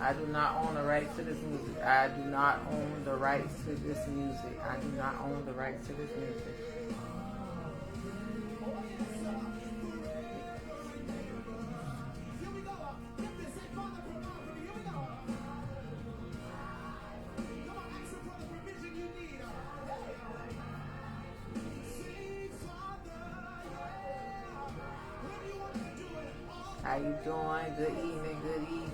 I do not own the rights to this music. I do not own the rights to this music. I do not own the rights to this music. How you doing? Good evening, good evening.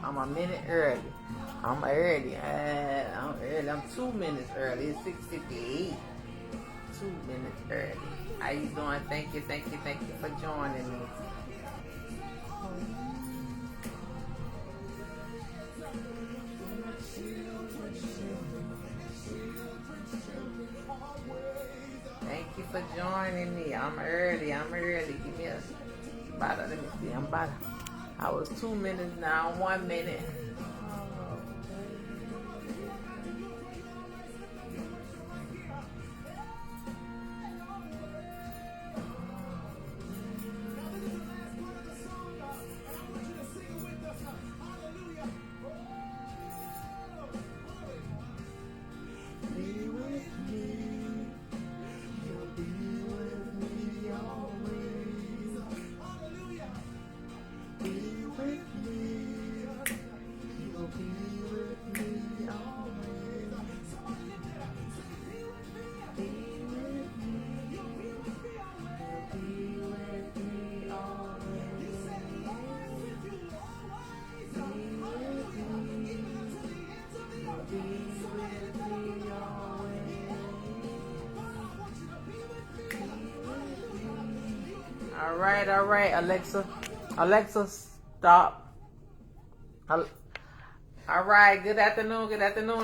I'm a minute early. I'm early. I'm early. I'm 2 minutes early. It's 6:58. 2 minutes early. How you doing? Thank you for joining me. Thank you for joining me. I'm early. Give me let me see. I was 2 minutes now, 1 minute. All right, Alexa, stop. All right, good afternoon.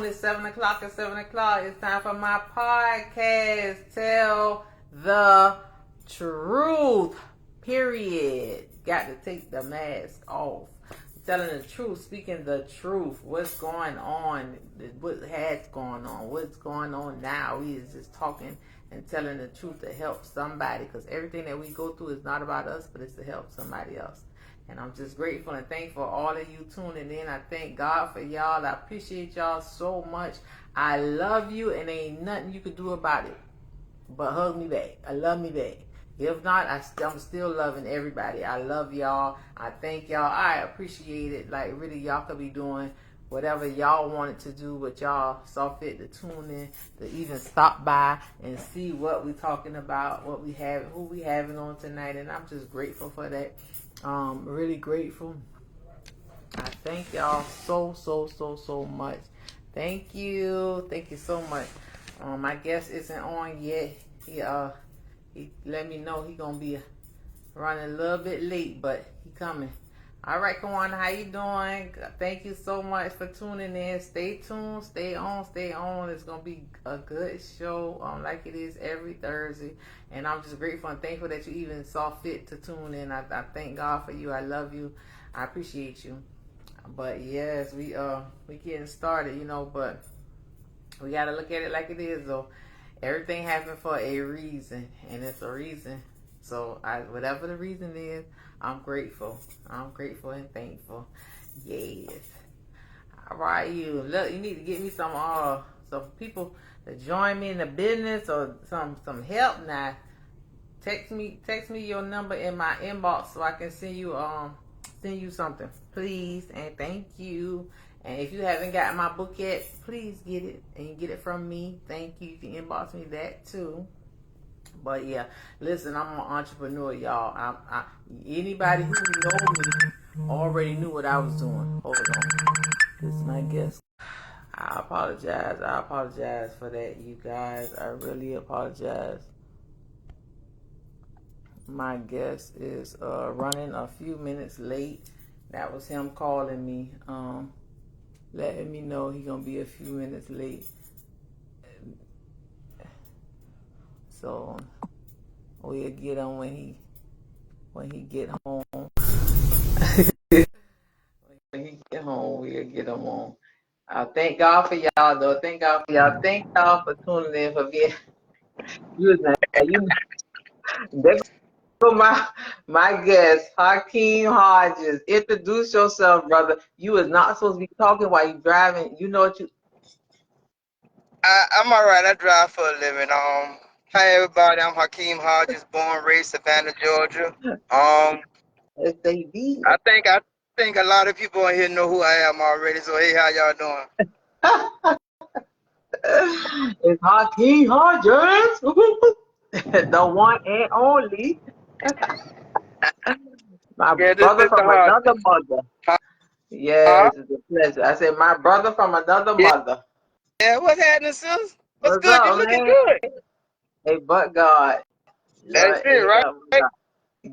It's 7 o'clock. It's time for my podcast. Tell the truth, period. Got to take the mask off. Telling the truth, speaking the truth. What's going on? What has gone on? What's going on now? We is just talking and telling the truth to help somebody, because everything that we go through is not about us, but it's to help somebody else. And I'm just grateful and thankful for all of you tuning in. I thank God for y'all. I appreciate y'all so much. I love you, and ain't nothing you can do about it but hug me back. I love me back. If not, I'm still loving everybody. I love y'all. I thank y'all. I appreciate it. Like, really, y'all could be doing whatever y'all wanted to do, but y'all saw fit to tune in, to even stop by and see what we're talking about, what we have, who we having on tonight. And I'm just grateful for that. Really grateful. I thank y'all so much. Thank you so much. My guest isn't on yet. He let me know he gonna be running a little bit late, but he coming. All right, Kawana, how you doing? Thank you so much for tuning in. Stay tuned, stay on. It's gonna be a good show, like it is every Thursday. And I'm just grateful and thankful that you even saw fit to tune in. I thank God for you. I love you. I appreciate you. But yes, we getting started, but we gotta look at it like it is, though. Everything happened for a reason, and it's a reason. So whatever the reason is, I'm grateful. I'm grateful and thankful. Yes. All right, you need to get me some people to join me in the business, or some help now. Text me your number in my inbox so I can send you something, please, and thank you. And if you haven't gotten my book yet, please get it, and you get it from me. Thank you. You can inbox me that too. But yeah, listen, I'm an entrepreneur, y'all. Anybody who knows me already knew what I was doing. Hold on, this is my guest. I apologize for that, you guys. I really apologize. My guest is running a few minutes late. That was him calling me, letting me know he gonna be a few minutes late. So we'll get on when he get home. When he get home, we'll get him on. Thank God for y'all, though. Thank God for y'all. Thank y'all for tuning in, for being you. my guest, Hakeem Hodges. Introduce yourself, brother. You is not supposed to be talking while you driving. You know what you I'm all right. I drive for a living. Hi everybody. I'm Hakeem Hodges, born raised Savannah, Georgia. Um, SAD. I think a lot of people on here know who I am already. So hey, how y'all doing? It's Hakeem Hodges. The one and only. My Yeah, this brother is the from another Hodges. mother. Huh? Yes, it's a pleasure. I said my brother from another Yeah. mother. Yeah. What's happening, sis? What's What's good? You up, looking man? good. Hey, but God. That's Lord, it, right?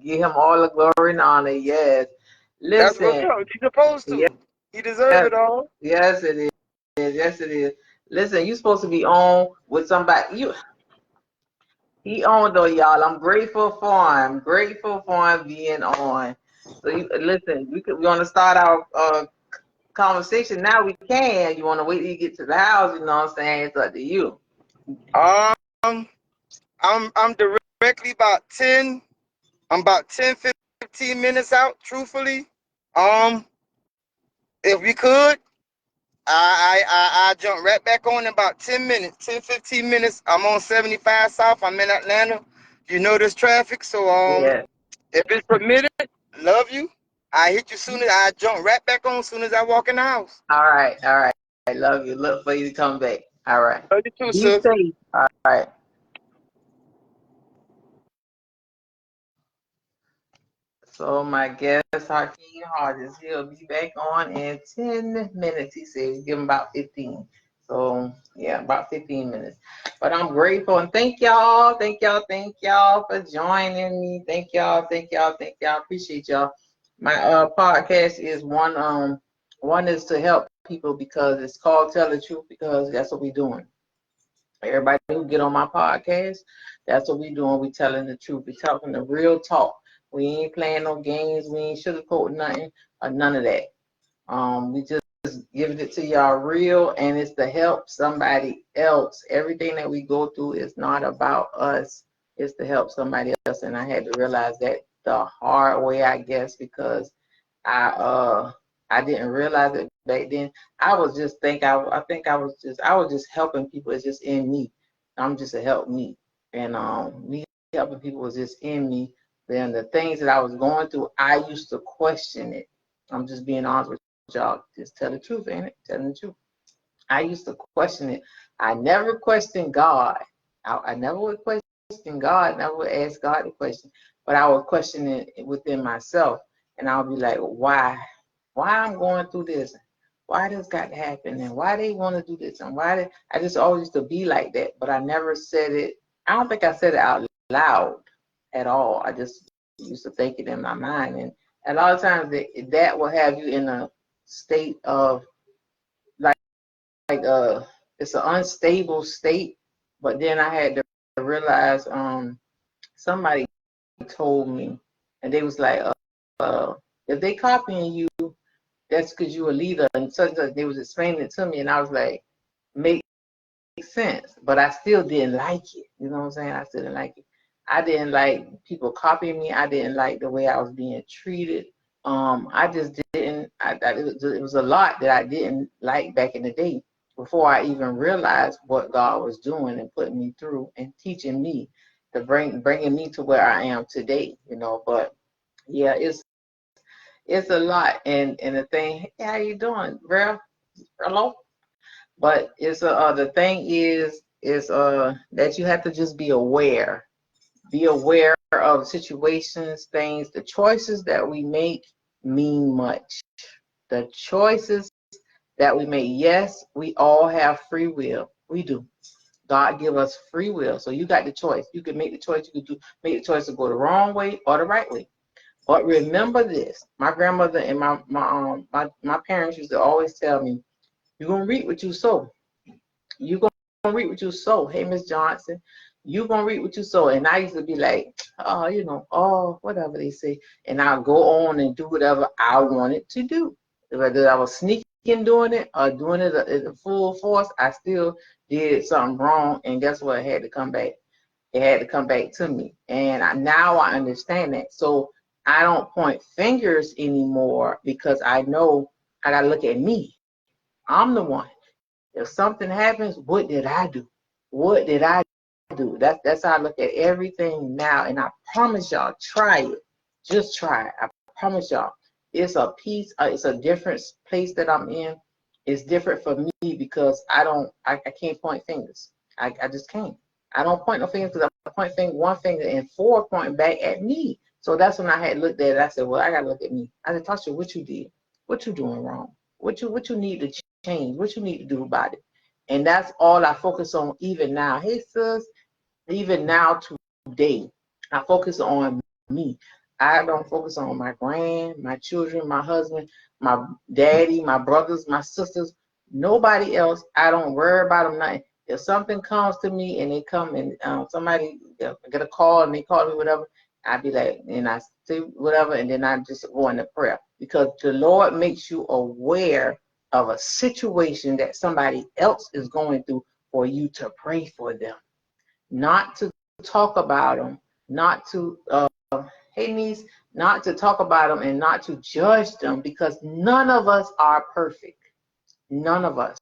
give him all the glory and honor. Yes. That's what's Listen. up. You supposed Yes, to. You deserve it all. yes, it is. Yes, it is. Listen, you supposed to be on with somebody. He on though, y'all. I'm grateful for him. Grateful for him being on. So you listen. We want to start our conversation now. We can. You want to wait till you get to the house? You know what I'm saying? It's up to you. Um, I'm directly about 10. I'm about 10, 15 minutes out. Truthfully, um, if we could. I jump right back on in about 10 minutes, 10, 15 minutes. I'm on 75 South. I'm in Atlanta. You know there's traffic, so Yeah. if it's permitted, love you. I hit you soon as I jump right back on soon as I walk in the house. All right. All right. I love you. Look for you to come back. All right. Love you too, Be sis. safe. All right. So my guest, Hakeem Hodges, he'll be back on in 10 minutes. He said, give him about 15. So yeah, about 15 minutes. But I'm grateful and thank y'all for joining me. Thank y'all. Appreciate y'all. My podcast is one is to help people because it's called Tell the Truth because that's what we're doing. Everybody who get on my podcast, that's what we doing. We telling the truth. We talking the real talk. We ain't playing no games. We ain't sugarcoating nothing or none of that. We just giving it to y'all real, and it's to help somebody else. Everything that we go through is not about us. It's to help somebody else, and I had to realize that the hard way, I guess, because I uh I didn't realize it back then. I think I was just helping people. It's just in me. I'm just a help me, and me helping people was just in me. Then the things that I was going through, I used to question it. I'm just being honest with y'all. Just tell the truth, ain't it? Telling the truth. I used to question it. I never questioned God. I never would question God. Never would ask God the question, but I would question it within myself, and I'll be like, why? Why I'm going through this? Why this got to happen? And why they want to do this? And why did I just always used to be like that? But I never said it. I don't think I said it out loud at all. I just used to think it in my mind, and a lot of times that will have you in a state of like it's an unstable state. But then I had to realize somebody told me, and they was like if they copying you, that's because you a leader, and such they was explaining it to me, and I was like, make sense, but I still didn't like it. You know what I'm saying? I still didn't like it. I didn't like people copying me. I didn't like the way I was being treated. I just didn't. It was a lot that I didn't like back in the day before I even realized what God was doing and putting me through and teaching me to bringing me to where I am today. You know, but yeah, it's a lot. And the thing, hey, how you doing, bro? Hello. But it's the thing is that you have to just be aware. Be aware of situations, things, the choices that we make mean much. The choices that we make, yes, we all have free will. We do. God give us free will. So you got the choice. You can make the choice. You can make the choice to go the wrong way or the right way. But remember this. My grandmother and my parents used to always tell me, you're gonna reap what you sow. You gonna reap what you sow. Hey, Miss Johnson, you gonna reap what you sow. And I used to be like, oh, oh, whatever they say, and I'll go on and do whatever I wanted to do. Whether I was sneaking doing it or doing it at full force, I still did something wrong, and guess what? I had to come back. It had to come back to me. And now I understand that. So I don't point fingers anymore because I know I got to look at me. I'm the one. If something happens, what did I do? What did I do? That's how I look at everything now. And I promise y'all, try it. Just try it. I promise y'all. It's a piece, it's a different place that I'm in. It's different for me because I can't point fingers. I just can't. I don't point no fingers because I point one finger and 4 pointing back at me. So that's when I had looked at it. I said, well, I got to look at me. I said, Tasha, what you did? What you doing wrong? What you need to change? What you need to do about it? And that's all I focus on even now. Hey, sis, even now today, I focus on me. I don't focus on my children, my husband, my daddy, my brothers, my sisters, nobody else. I don't worry about them nothing. If something comes to me and they come and somebody get a call and they call me whatever, I'd be like, and I say whatever, and then I just go into prayer because the Lord makes you aware of a situation that somebody else is going through for you to pray for them, not to talk about them, not to hey niece, not to talk about them and not to judge them because none of us are perfect. None of us.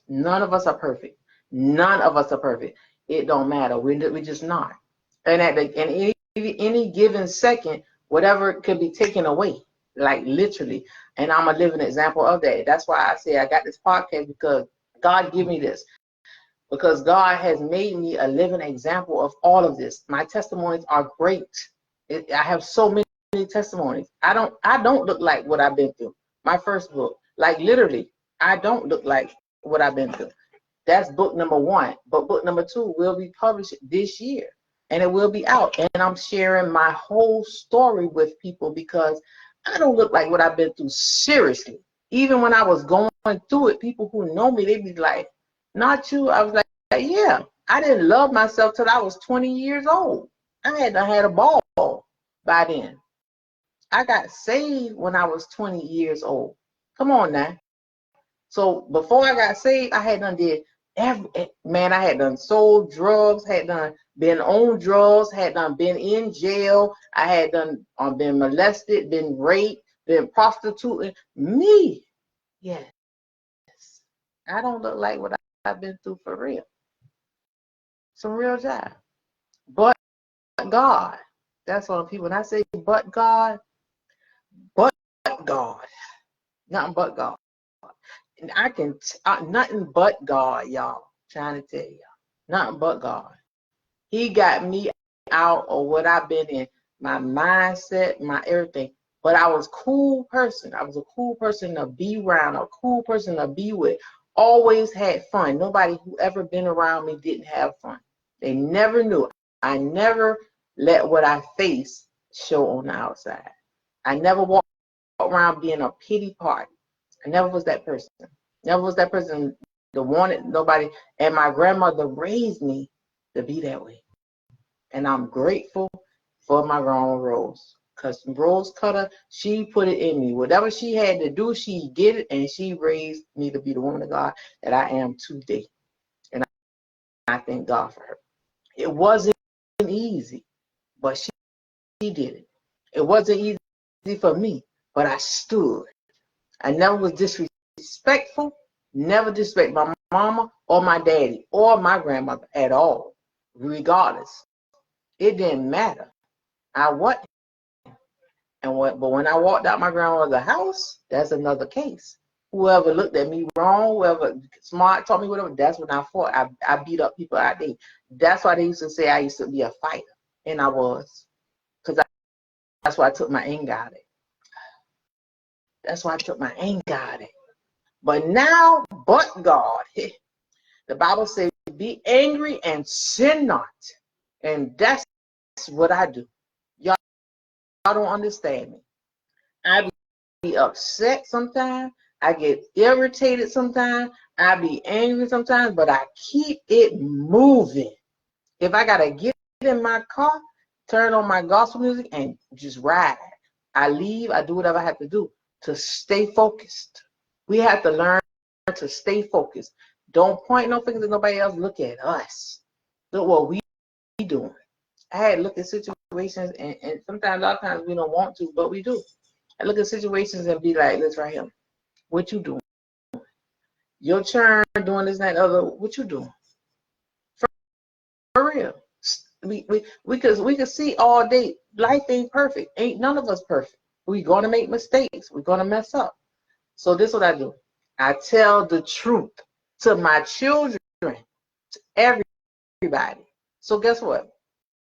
None of us are perfect. None of us are perfect. It don't matter. We're just not. And at any given second, whatever could be taken away, like literally. And I'm a living example of that. That's why I say I got this podcast because God gave me this. Because God has made me a living example of all of this. My testimonies are great. I have so many testimonies. I don't look like what I've been through. My first book, like literally, I don't look like what I've been through. That's book number 1. But book number 2 will be published this year. And it will be out. And I'm sharing my whole story with people because I don't look like what I've been through, seriously. Even when I was going through it, people who know me, they'd be like, not you. I was like, yeah, I didn't love myself till I was 20 years old. I had a ball by then. I got saved when I was 20 years old. Come on now. So before I got saved, I had done I had done sold drugs, had done been on drugs, had done been in jail, I had done been molested, been raped, been prostituting. Me, yes. I don't look like what I've been through for real. Some real job. But God. That's what people, when I say but God, nothing but God. And I can, nothing but God, y'all, trying to tell y'all. Nothing but God. He got me out of what I've been in, my mindset, my everything. But I was a cool person. I was a cool person to be around, a cool person to be with. Always had fun. Nobody who ever been around me didn't have fun. They never knew. I never let what I face show on the outside. I never walked around being a pity party. I never was that person. Never was that person that wanted nobody. And my grandmother raised me to be that way. And I'm grateful for my grandma Rose. Because Rose Cutter, she put it in me. Whatever she had to do, she did it, and she raised me to be the woman of God that I am today. And I thank God for her. It wasn't easy, but she did it. It wasn't easy for me, but I stood. I never was disrespectful, never disrespect my mama or my daddy or my grandmother at all, regardless. It didn't matter. I what and what, but when I walked out my grandmother's house, that's another case. Whoever looked at me wrong, whoever smart told me whatever, that's when I fought. I beat up people out there. That's why they used to say I used to be a fighter, and I was, because that's why I took my anger out of it. That's why I took my anger out of it. But now, but God, the Bible says, be angry and sin not. And that's what I do. Y'all don't understand me. I be upset sometimes. I get irritated sometimes. I be angry sometimes, but I keep it moving. If I got to get in my car, turn on my gospel music, and just ride. I leave, I do whatever I have to do to stay focused. We have to learn to stay focused. Don't point no fingers at nobody else. Look at us. Look what we doing? I had to look at situations, and sometimes, a lot of times, we don't want to, but we do. I look at situations and be like, this right here. What you doing? Your turn doing this, that, other. What you doing? For real. We could see all day. Life ain't perfect. Ain't none of us perfect. We gonna make mistakes. We're gonna mess up. So this is what I do. I tell the truth to my children, to everybody. So guess what?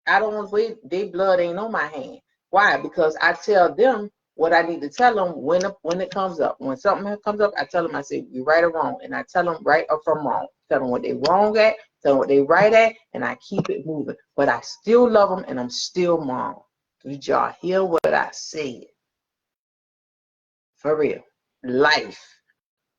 I don't want to wait. Their blood ain't on my hand. Why? Because I tell them what I need to tell them when it comes up. When something comes up, I tell them, I say, you right or wrong. And I tell them right or from wrong. Tell them what they wrong at, tell them what they right at, and I keep it moving. But I still love them, and I'm still mom. Did y'all hear what I said? For real. Life.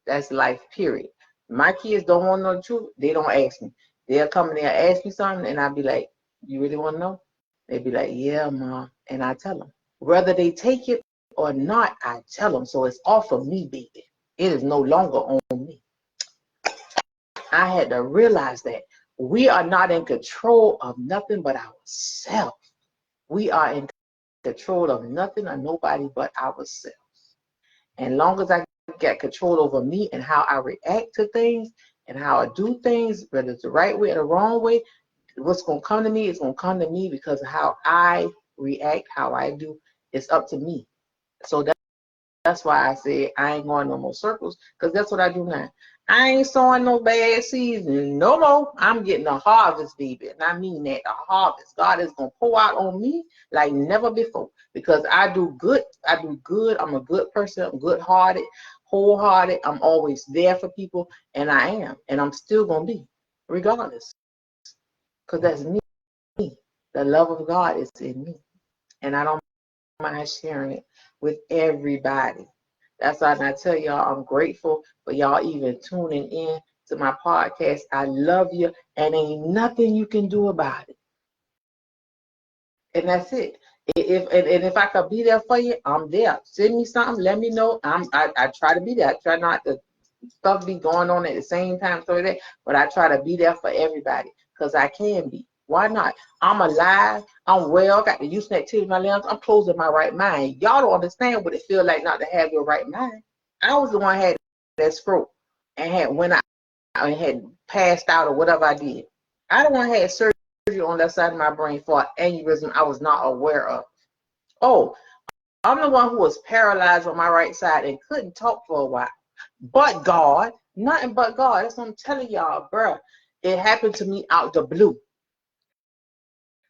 That's life, period. My kids don't want to know the truth. They don't ask me. They'll come in there and ask me something, and I'll be like, you really want to know? They'd be like, yeah, mom. And I tell them. Whether they take it or not, I tell them. So it's off of me, baby. It is no longer on me. I had to realize that we are not in control of nothing but ourselves. We are in control of nothing or nobody but ourselves. And long as I get control over me and how I react to things and how I do things, whether it's the right way or the wrong way, what's going to come to me is going to come to me because of how I react, how I do. It's up to me. So that's why I said I ain't going no more circles, because that's what I do now. I ain't sowing no bad seeds no more. I'm getting a harvest, baby. And I mean that, a harvest. God is going to pour out on me like never before, because I do good. I do good. I'm a good person. I'm good-hearted, wholehearted. I'm always there for people, and I am. And I'm still going to be, regardless, because that's me. The love of God is in me, and I don't mind sharing it with everybody. That's why I tell y'all I'm grateful for y'all even tuning in to my podcast. I love you, and ain't nothing you can do about it. And that's it. If I could be there for you, I'm there. Send me something, let me know. I try to be there. I try not to stuff be going on at the same time, so that, but I try to be there for everybody because I can be. Why not? I'm alive. I'm well. Got the use and activity of my limbs. I'm closed in my right mind. Y'all don't understand what it feels like not to have your right mind. I was the one who had that stroke and had I had passed out or whatever I did. I the one who had surgery on that side of my brain for an aneurysm I was not aware of. Oh, I'm the one who was paralyzed on my right side and couldn't talk for a while. But God, nothing but God. That's what I'm telling y'all, bruh. It happened to me out the blue.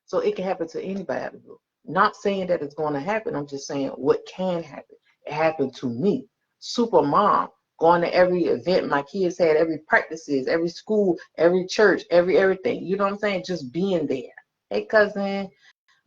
So it can happen to anybody out the blue. Not saying that it's going to happen. I'm just saying what can happen. It happened to me. Super mom, going to every event my kids had, every practices, every school, every church, everything. You know what I'm saying? Just being there. Hey, cousin.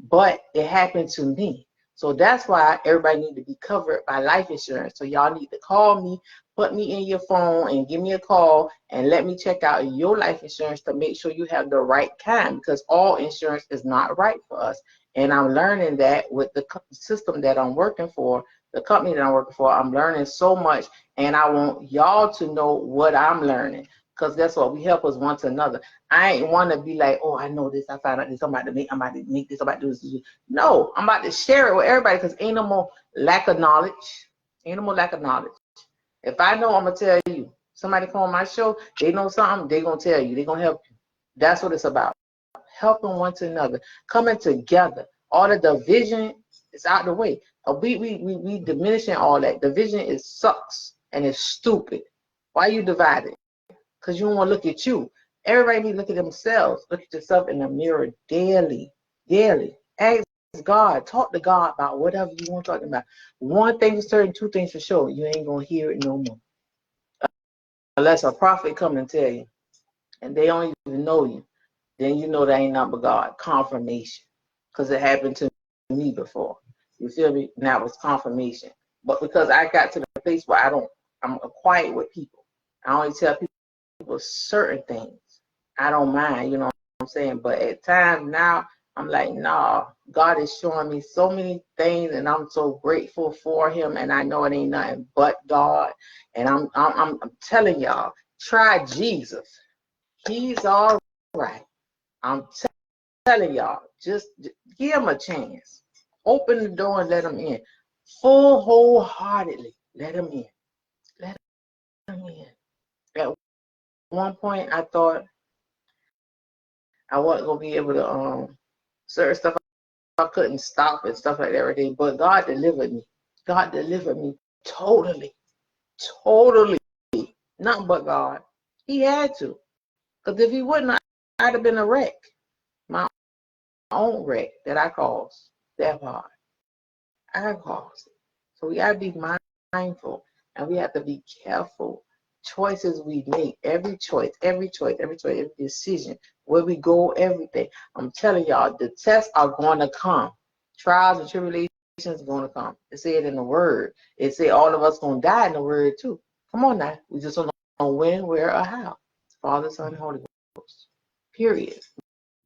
But it happened to me. So that's why everybody need to be covered by life insurance. So y'all need to call me, put me in your phone and give me a call and let me check out your life insurance to make sure you have the right kind, because all insurance is not right for us. And I'm learning that with the system that I'm working for, the company that I'm working for. I'm learning so much, and I want y'all to know what I'm learning, because that's what we help us one to another. I ain't want to be like, oh, I know this. I found out this. I'm about to make this. I'm about to do this. No, I'm about to share it with everybody, because ain't no more lack of knowledge. Ain't no more lack of knowledge. If I know, I'm going to tell you. Somebody come on my show, they know something, they going to tell you. They going to help you. That's what it's about. Helping one to another. Coming together. All the division is out the way. We diminishing all that. Division is sucks and it's stupid. Why you divided? Because you don't want to look at you. Everybody need to look at themselves. Look at yourself in the mirror daily. Daily. Ask God. Talk to God about whatever you want to talk about. One thing is certain, two things for sure. You ain't going to hear it no more. Unless a prophet come and tell you. And they don't even know you. Then you know that ain't nothing but God. Confirmation. Because it happened to me before. You feel me? And that was confirmation. But because I got to the place where I'm quiet with people. I only tell people certain things. I don't mind, you know what I'm saying? But at times now, I'm like, nah, God is showing me so many things, and I'm so grateful for him, and I know it ain't nothing but God. And I'm telling y'all, try Jesus. He's all right. I'm telling y'all, just give them a chance. Open the door and let them in. Full wholeheartedly. Let them in. Let them in. At one point, I thought I wasn't going to be able to, certain stuff I couldn't stop and stuff like that every day. But God delivered me. God delivered me totally. Totally. Nothing but God. He had to. Because if he wouldn't, I'd have been a wreck. My own wreck that I caused. That part. I caused it. So we gotta be mindful and we have to be careful. Choices we make, every choice, every decision, where we go, everything. I'm telling y'all, the tests are going to come. Trials and tribulations are going to come. It said in the word. It said all of us going to die in the word too. Come on now. We just don't know when, where, or how. Father, Son, and Holy Ghost. Period.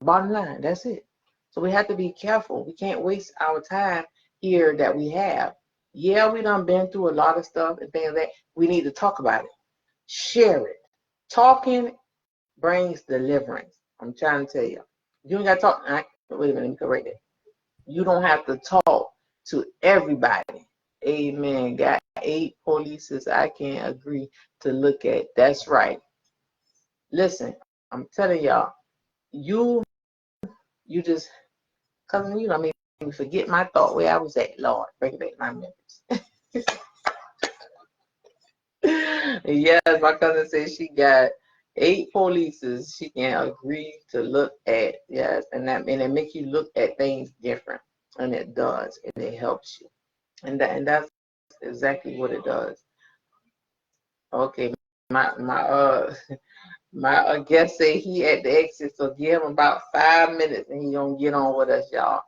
Bottom line, that's it. So we have to be careful. We can't waste our time here that we have. Yeah, we done been through a lot of stuff and things that we need to talk about it. Share it. Talking brings deliverance. I'm trying to tell you. You ain't got to talk. Wait a minute, let me correct that. You don't have to talk to everybody. Amen. Got 8 polices I can't agree to look at. That's right. Listen, I'm telling y'all, you just, cousin, you know, made me forget my thought where I was at. Lord, bring back my memories. Yes, my cousin said she got 8 polices she can agree to look at. Yes, and it makes you look at things different, and it does, and it helps you, and that's exactly what it does. Okay, my my guest say he at the exit, so give him about 5 minutes, and he gonna get on with us, y'all.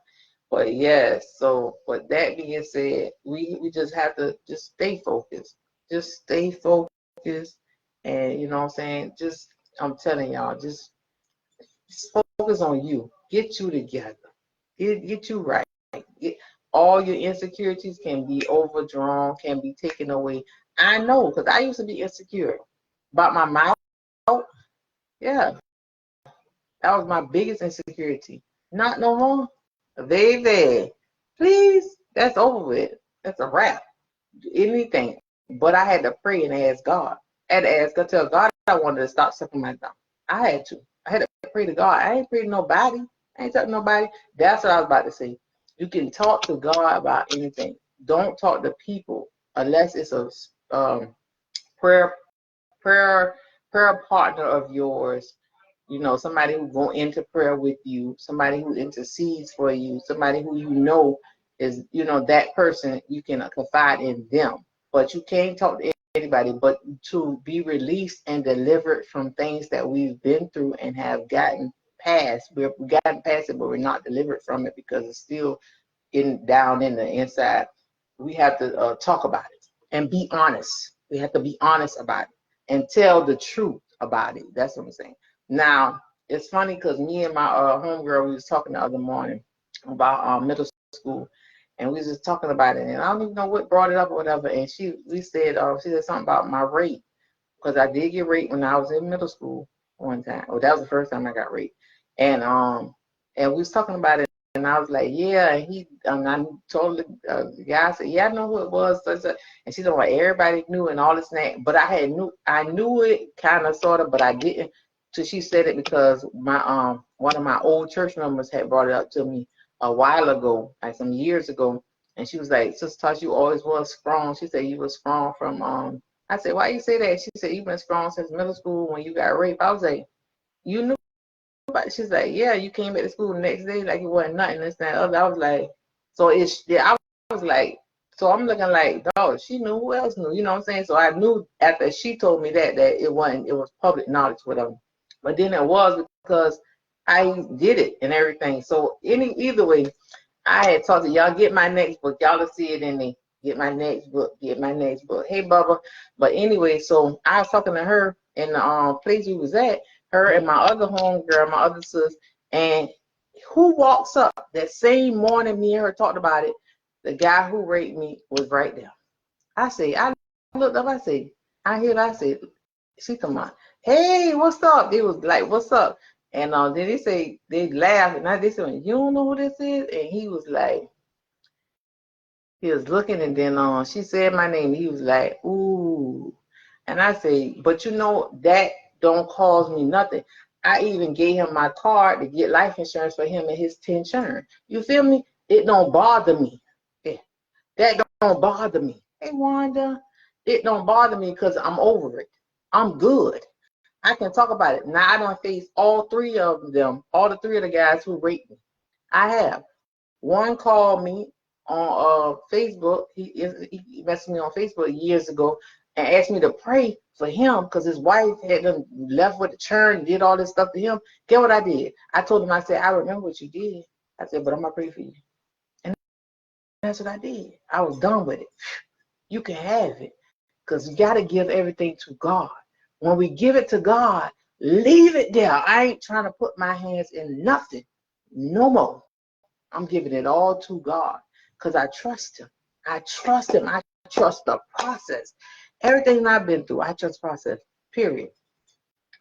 But yes, so with that being said, we just have to just stay focused. Just stay focused. And you know what I'm saying? Just, I'm telling y'all, just focus on you. Get you together. Get you right. Get, all your insecurities can be overdrawn, can be taken away. I know, because I used to be insecure about my mouth. Yeah, that was my biggest insecurity. Not no more. Baby, please, that's over with. That's a wrap. Anything. But I had to pray and ask God. I had to ask God, tell God I wanted to stop sucking my thumb. I had to. I had to pray to God. I ain't praying to nobody. I ain't talking to nobody. That's what I was about to say. You can talk to God about anything. Don't talk to people unless it's a prayer prayer prayer partner of yours, you know, somebody who go into prayer with you, somebody who intercedes for you, somebody who you know is, you know, that person, you can confide in them. But you can't talk to anybody. But to be released and delivered from things that we've been through and have gotten past, we've gotten past it, but we're not delivered from it because it's still down in the inside. We have to talk about it and be honest. We have to be honest about it and tell the truth about it. That's what I'm saying. Now, it's funny because me and my homegirl, we was talking the other morning about middle school, and we was just talking about it, and I don't even know what brought it up or whatever, and we said, she said something about my rate, because I did get raped when I was in middle school one time. Oh, that was the first time I got raped. And we was talking about it, and I was like, yeah, and I told the guy, I said, yeah, I know who it was. And she said, well, everybody knew and all this and that. But I knew it kind of, sort of, but I didn't. So she said it because my one of my old church members had brought it up to me a while ago, like some years ago. And she was like, Sister Tosh, you always was strong. She said you was strong from I said, why you say that? She said, you've been strong since middle school when you got raped. I was like, you knew about it? She's like, yeah, you came back to school the next day like it wasn't nothing, this, that, other. I was like, so I was like, so I'm looking like, dog, she knew, who else knew? You know what I'm saying? So I knew after she told me that it was public knowledge, whatever. But then it was because I did it and everything. So either way, I had talked to y'all, get my next book. Y'all will see it in me. Get my next book. Get my next book. Hey, Bubba. But anyway, so I was talking to her in the place we was at, her and my other homegirl, my other sis, and who walks up that same morning me and her talked about it, the guy who raped me was right there. I looked up, I said, she come on, hey, what's up? They was like, what's up? And then they say, they laughed, and they said, you don't know who this is? And he was like, he was looking, and then she said my name. He was like, ooh. And I say, but you know, that don't cause me nothing. I even gave him my card to get life insurance for him and his 10 children. You feel me? It don't bother me. Yeah. That don't bother me. Hey, Wanda, it don't bother me because I'm over it. I'm good. I can talk about it. Now I don't face all three of them, all the three of the guys who raped me. I have. One called me on Facebook. He messaged me on Facebook years ago and asked me to pray for him because his wife had them left with the churn, did all this stuff to him. Get what I did? I told him, I said, I remember what you did. I said, but I'm gonna pray for you. And that's what I did. I was done with it. You can have it because you got to give everything to God. When we give it to God, leave it there. I ain't trying to put my hands in nothing no more. I'm giving it all to God because I trust him. I trust him. I trust the process. Everything I've been through, I trust process. Period.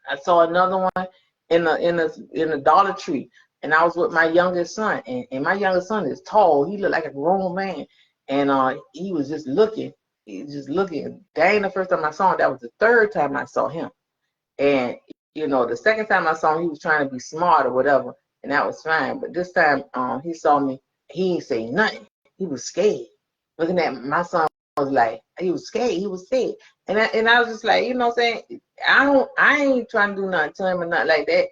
I saw another one in a Dollar Tree, and I was with my youngest son, and my youngest son is tall. He looked like a grown man, and he was just looking. He was just looking. That ain't the first time I saw him. That was the third time I saw him. And you know, the second time I saw him, he was trying to be smart or whatever, and that was fine. But this time, he saw me. He didn't say nothing. He was scared. Looking at my son was like, he was scared. He was scared. And I was just like, you know what I'm saying? I ain't trying to do nothing to him or nothing like that.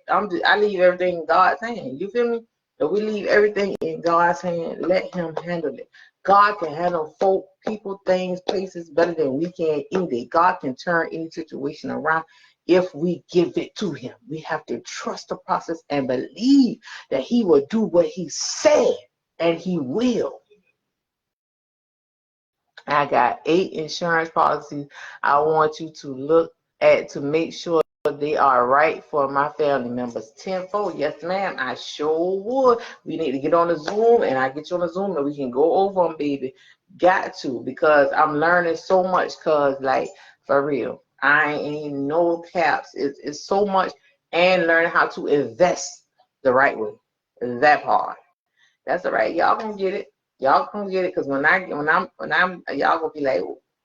I leave everything in God's hand. You feel me? If we leave everything in God's hand, let him handle it. God can handle folk, people, things, places better than we can either. God can turn any situation around if we give it to him. We have to trust the process and believe that he will do what he said, and he will. I got 8 insurance policies I want you to look at to make sure they are right for my family members. 10-4, yes ma'am, I sure would. We need to get on the Zoom, and I get you on the Zoom, and we can go over them, baby. Got to, because I'm learning so much, because like, for real, I ain't no caps. It's so much, and learning how to invest the right way. That part. That's all right. Y'all gonna get it. Y'all gonna get it, because when I'm y'all gonna be like,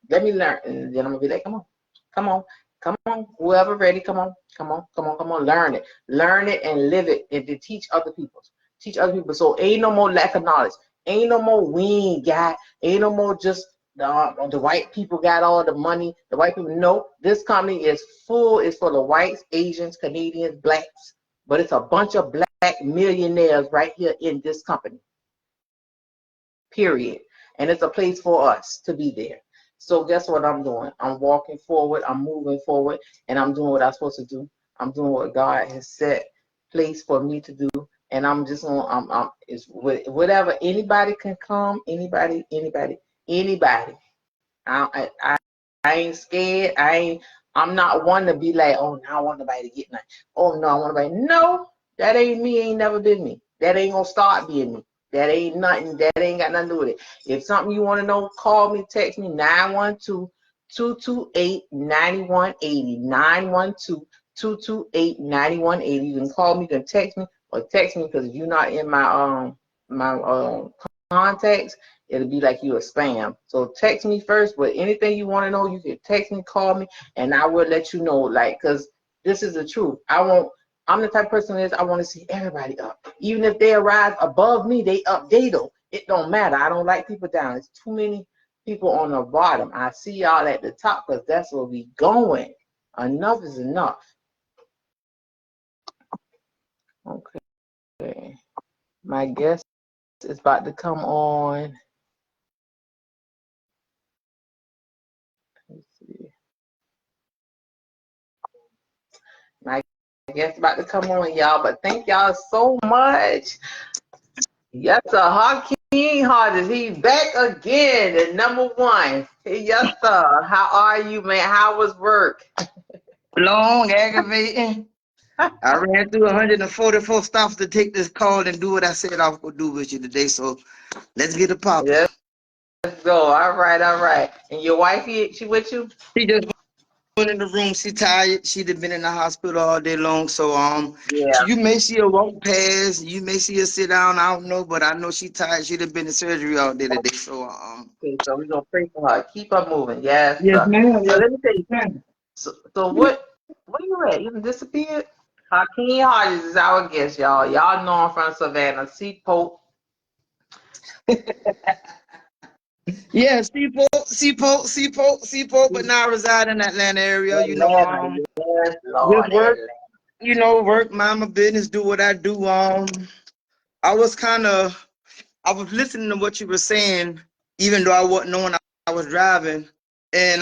let me learn, and then I'm gonna be like, come on, whoever ready, come on, learn it and live it, and to teach other people, So ain't no more lack of knowledge, ain't no more we ain't got, ain't no more just the white people got all the money. The white people, no, this company is full. It's for the whites, Asians, Canadians, blacks, but it's a bunch of black millionaires right here in this company. Period. And it's a place for us to be there. So guess what I'm doing? I'm walking forward, I'm moving forward, and I'm doing what I'm supposed to do. I'm doing what God has set place for me to do. And I'm just on, it's whatever. Anybody can come, anybody. I ain't scared. I'm not one to be like, oh, now I want nobody to get nothing. Oh no, I want nobody. No, that ain't me, ain't never been me. That ain't gonna start being me. That ain't nothing, that ain't got nothing to do with it. If something you want to know, call me, text me, 912-228-9180. 912-228-9180. You can call me, you can text me, or text me, because if you're not in my contacts, it'll be like you a spam. So text me first, but anything you want to know, you can text me, call me, and I will let you know, like, because this is the truth. I'm the type of person I want to see everybody up. Even if they arrive above me, they up, they don't. It don't matter. I don't like people down. It's too many people on the bottom. I see y'all at the top, because that's where we going. Enough is enough. Okay. My guest is about to come on. Let's see. My guest about to come on, y'all. But thank y'all so much. Yes, sir. Hakeem Hodges, he's back again, the #1. Yes, sir. How are you, man? How was work? Long, aggravating. I ran through 144 stops to take this call and do what I said I was going to do with you today. So let's get it popping. Let's go. All right. And your wife, she with you? She just in the room. She tired. She'd have been in the hospital all day long. So Yeah. you may see her walk past. You may see her sit down. I don't know, but I know she tired. She'd have been in surgery all day today. So Okay, so we're gonna pray for her. Keep her moving. Yes, yes, sir. ma'am. So Yes, let me tell you. ma'am. So where you at? You done disappeared? Hakeem Hodges is our guest, y'all. Y'all know him from Savannah. Seapolt. Yeah, Seaport, but now I reside in Atlanta area. Atlanta. Yes, Just Lord. work, Atlanta. work, mind my business, do what I do. I was I was listening to what you were saying, even though I wasn't knowing I was driving. And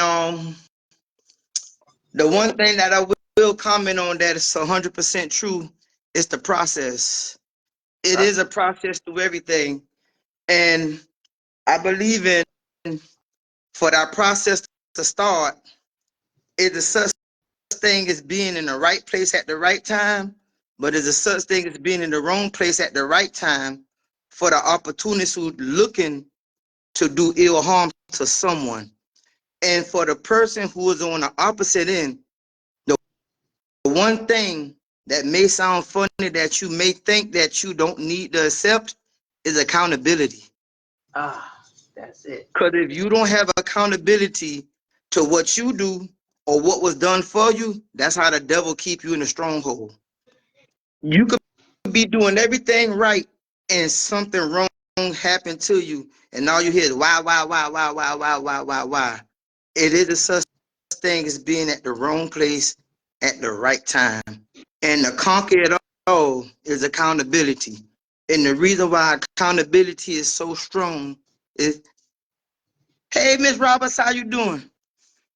the one thing that I will comment on that is 100% true is the process. It is a process through everything. And I believe in for that process to start, is a such thing as being in the right place at the right time, but is a such thing as being in the wrong place at the right time for the opportunists who looking to do ill harm to someone. And for the person who is on the opposite end, the one thing that may sound funny that you may think that you don't need to accept is accountability. That's it. Because if you don't have accountability to what you do or what was done for you, that's how the devil keep you in a stronghold. You could be doing everything right and something wrong happened to you, and all you hear is why. It is a such thing as being at the wrong place at the right time. And to conquer it all is accountability. And the reason why accountability is so strong is, hey, Miss Roberts, how you doing?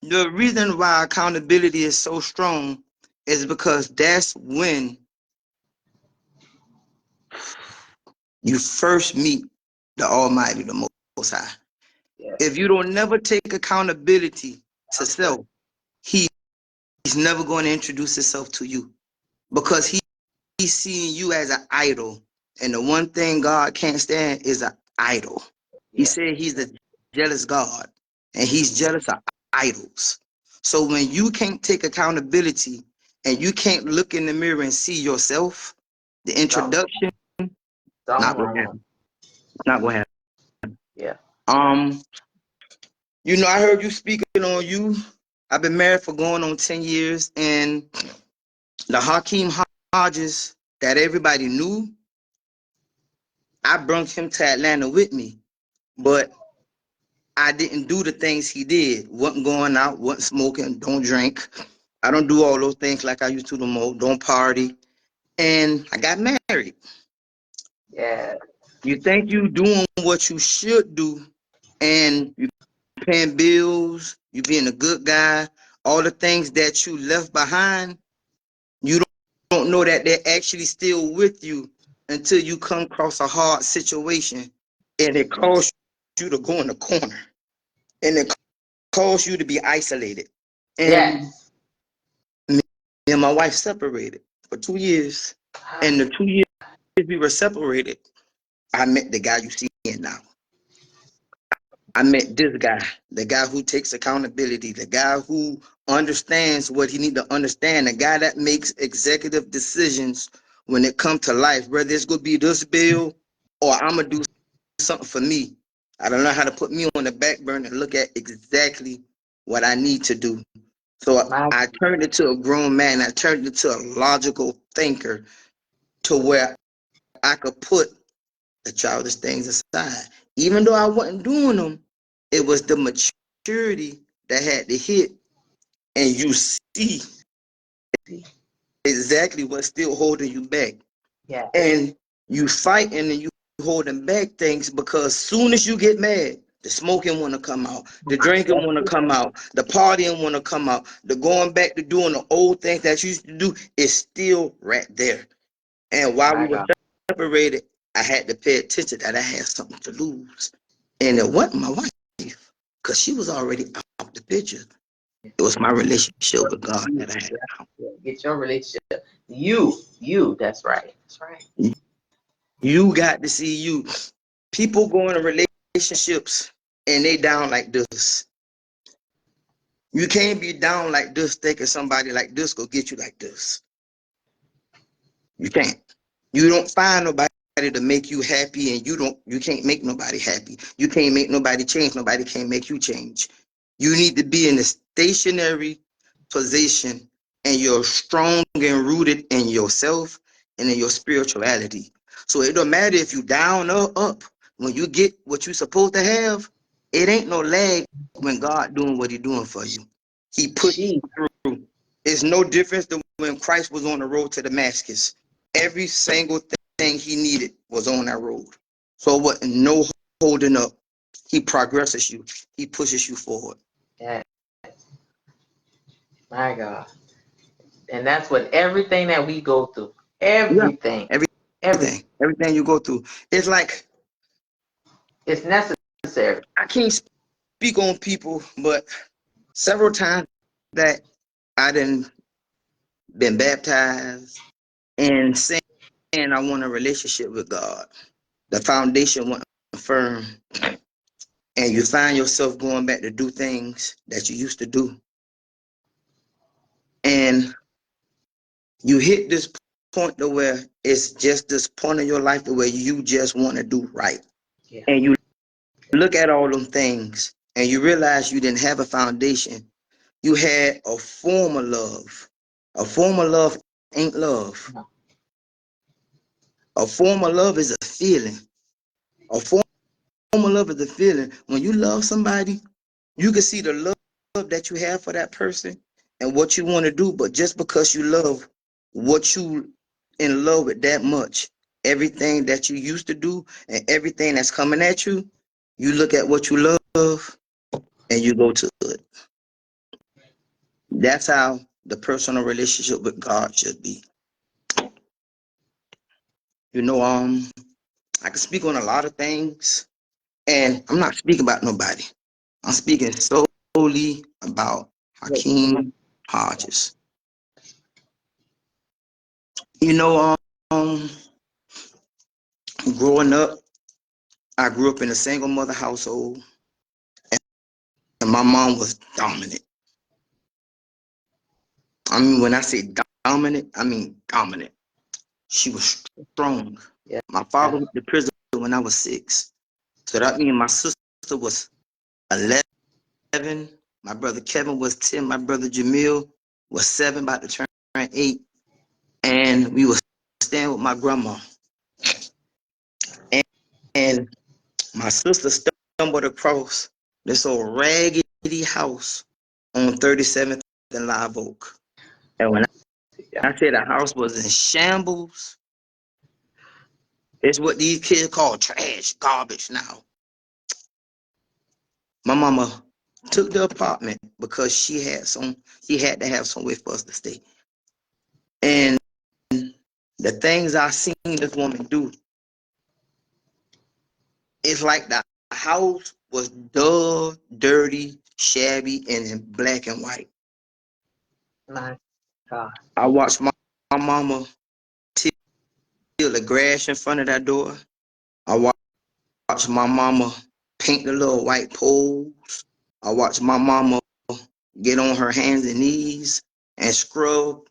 The reason why accountability is so strong is because that's when you first meet the Almighty, the Most High. Yes. If you don't never take accountability to That's right. self, he's never going to introduce himself to you because he's seeing you as an idol. And the one thing God can't stand is an idol. He Yeah. said he's a jealous God and he's jealous of idols. So when you can't take accountability and you can't look in the mirror and see yourself, the Something, introduction something not gonna wrong. happen. Not gonna happen. Yeah. Um, I heard you speaking on you. I've been married for going on 10 years, and the Hakeem Hodges that everybody knew, I brought him to Atlanta with me, but I didn't do the things he did. Wasn't going out, wasn't smoking, don't drink. I don't do all those things like I used to no more. Don't party. And I got married. Yeah. You think you doing what you should do, and you paying bills, you being a good guy, all the things that you left behind, you don't know that they're actually still with you until you come across a hard situation and it causes you to go in the corner and it causes you to be isolated. And Yes. me and my wife separated for 2 years. And the 2 years we were separated, I met the guy you see now. I met this guy, the guy who takes accountability, the guy who understands what he need to understand, the guy that makes executive decisions when it comes to life, whether it's gonna be this bill or I'm gonna do something for me. I don't know how to put me on the back burner and look at exactly what I need to do. So My I turned into a grown man. I turned into a logical thinker to where I could put the childish things aside. Even though I wasn't doing them, it was the maturity that had to hit, and you see exactly what's still holding you back. yeah. And you fighting and you holding back things because soon as you get mad, the smoking want to come out, the drinking want to come out, the partying want to come out, the going back to doing the old things that you used to do is still right there. And while we My were God. separated, I had to pay attention that I had something to lose. And it wasn't my wife, because she was already out the picture. It was my relationship with God that I had. Yeah. Get your relationship. That's right. That's right. You got to see you. People go into relationships and they down like this. You can't be down like this thinking somebody like this go get you like this. You can't. You don't find nobody to make you happy, and you can't make nobody happy. You can't make nobody change. Nobody can make you change. You need to be in a stationary position, and you're strong and rooted in yourself and in your spirituality. So it don't matter if you down or up. When you get what you supposed to have, it ain't no lag when God doing what he doing for you. He put you through. It's no difference than when Christ was on the road to Damascus. Every single thing he needed was on that road. So what? No holding up. He progresses you. He pushes you forward. Yes. My God. And that's what everything that we go through. Yeah. Everything. Everything. Everything you go through. It's like It's necessary. I can't speak on people, but several times that I done been baptized and saying I want a relationship with God. The foundation wasn't firm, and you find yourself going back to do things that you used to do. And you hit this point to where it's just this point in your life to where you just want to do right. Yeah. And you look at all them things and you realize you didn't have a foundation. You had a form of love. A form of love ain't love. No. A form of love is a feeling. A form of love is a feeling. When you love somebody, you can see the love that you have for that person and what you want to do, but just because you love what you in love with that much, everything that you used to do and everything that's coming at you, you look at what you love and you go to it. That's how the personal relationship with God should be. You know, I can speak on a lot of things, and I'm not speaking about nobody. I'm speaking solely about Hakeem Hodges. You know, growing up, I grew up in a single mother household, and my mom was dominant. I mean, when I say dominant, I mean dominant. She was strong. Yeah. My father went to prison when I was 6. So that means my sister was 11. My brother Kevin was 10. My brother Jamil was 7, about to turn 8. And we were staying with my grandma. And, and my sister stumbled across this old raggedy house on 37th and Live Oak. And when Yeah. I say the house was in shambles, it's what these kids call trash, garbage now. My mama took the apartment because she had to have somewhere for us to stay. And the things I seen this woman do, it's like the house was dull, dirty, shabby, and in black and white. My God. I watched my mama till the grass in front of that door. I watched my mama paint the little white poles. I watched my mama get on her hands and knees and scrub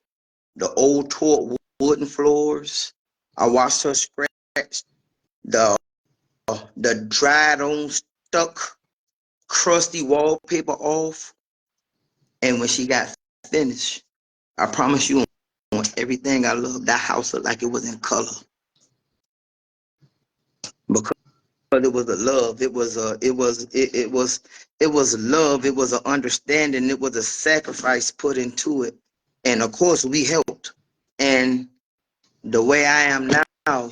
the old tore wooden floors. I watched her scratch the dried on stuck crusty wallpaper off. And when she got finished, I promise you on everything I love, that house looked like it was in color. Because it was a love. It was love. It was an understanding. It was a sacrifice put into it. And of course we helped. And the way I am now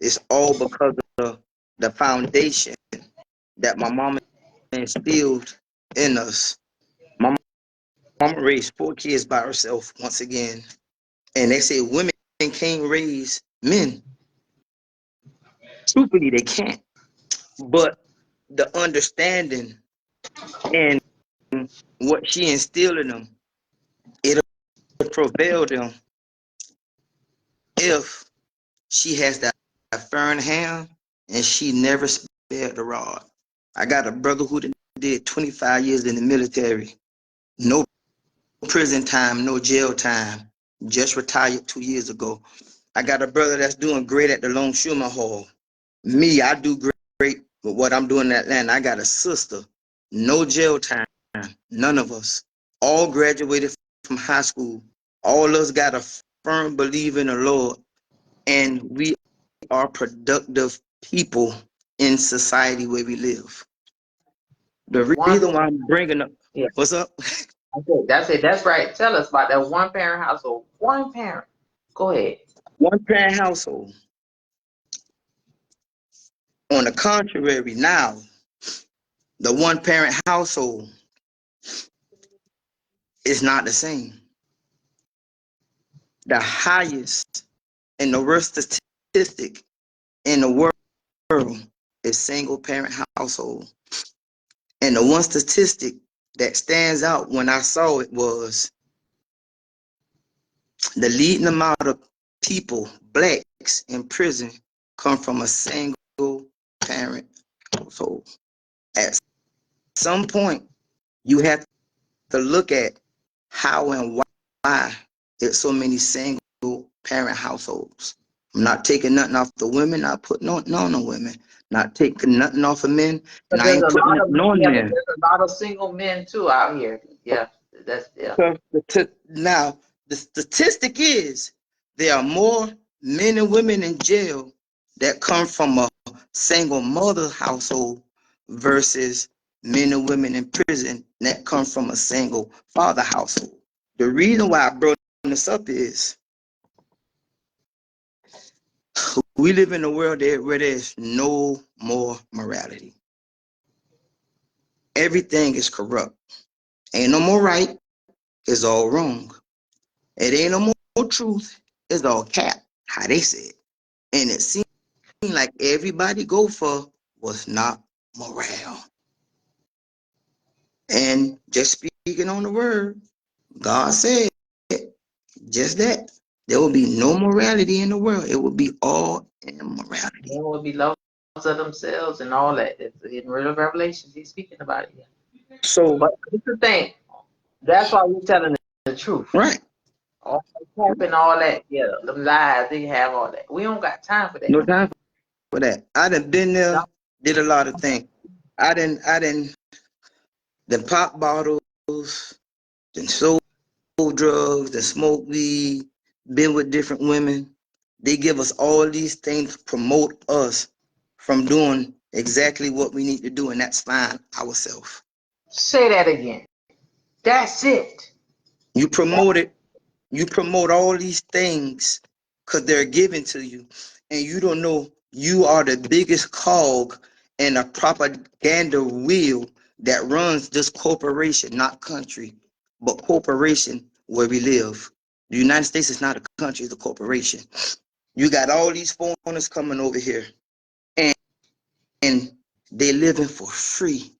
is all because of the foundation that my mama instilled in us. My mama raised 4 kids by herself once again. And they say women can't raise men. Truthfully, they can't. But the understanding and what she instilled in them, it'll prevail them if she has that firm hand and she never spared the rod. I got a brother who did 25 years in the military, no prison time, no jail time. Just retired 2 years ago. I got a brother that's doing great at the Longshoreman Hall. Me, I do great with what I'm doing in Atlanta. I got a sister, no jail time, none of us. All graduated from high school. All of us got a firm belief in the Lord, and we are productive people in society where we live. The One, reason why I'm bringing up, yeah, what's up? that's it. That's right. Tell us about that one parent household. One parent. Go ahead. One parent household. On the contrary, now, the one parent household is not the same. The highest and the worst statistic in the world is single parent household. And the one statistic that stands out when I saw it was the leading amount of people, blacks in prison, come from a single parent household. At some point, you have to look at how and why there's so many single parent households. I'm not taking nothing off the women, not putting on no women, not taking nothing off of men, But and I there's ain't a putting lot of nothing on yeah, but men. there's a lot of single men too out here. Yeah, that's yeah. Now, the statistic is there are more men and women in jail that come from a single mother household versus men and women in prison that come from a single father household. The reason why I brought this up is we live in a world where there's no more morality. Everything is corrupt. Ain't no more right. It's all wrong. It ain't no more truth. It's all cap. How they say it. And it seemed like everybody go for was not morale. And just speaking on the word, God said just that. There will be no morality in the world. It will be all immorality. Men will be lovers of themselves and all that. It's in real Revelations. He's speaking about it. Yeah. So, But this is the thing. That's why we're telling the truth. right. All that cap and all that. Yeah, them lies. They have all that. We don't got time for that No no more. time for that. I done been there, No. did a lot of things. I done pop bottles, then sold drugs, then smoked weed, been with different women. They give us all these things to promote us from doing exactly what we need to do, and that's find ourselves. Say that again. That's it. You promote it, you promote all these things because they're given to you, and you don't know you are the biggest cog in a propaganda wheel that runs this corporation, not country, but corporation where we live. The United States is not a country, it's a corporation. You got all these foreigners coming over here, and, and they living for free.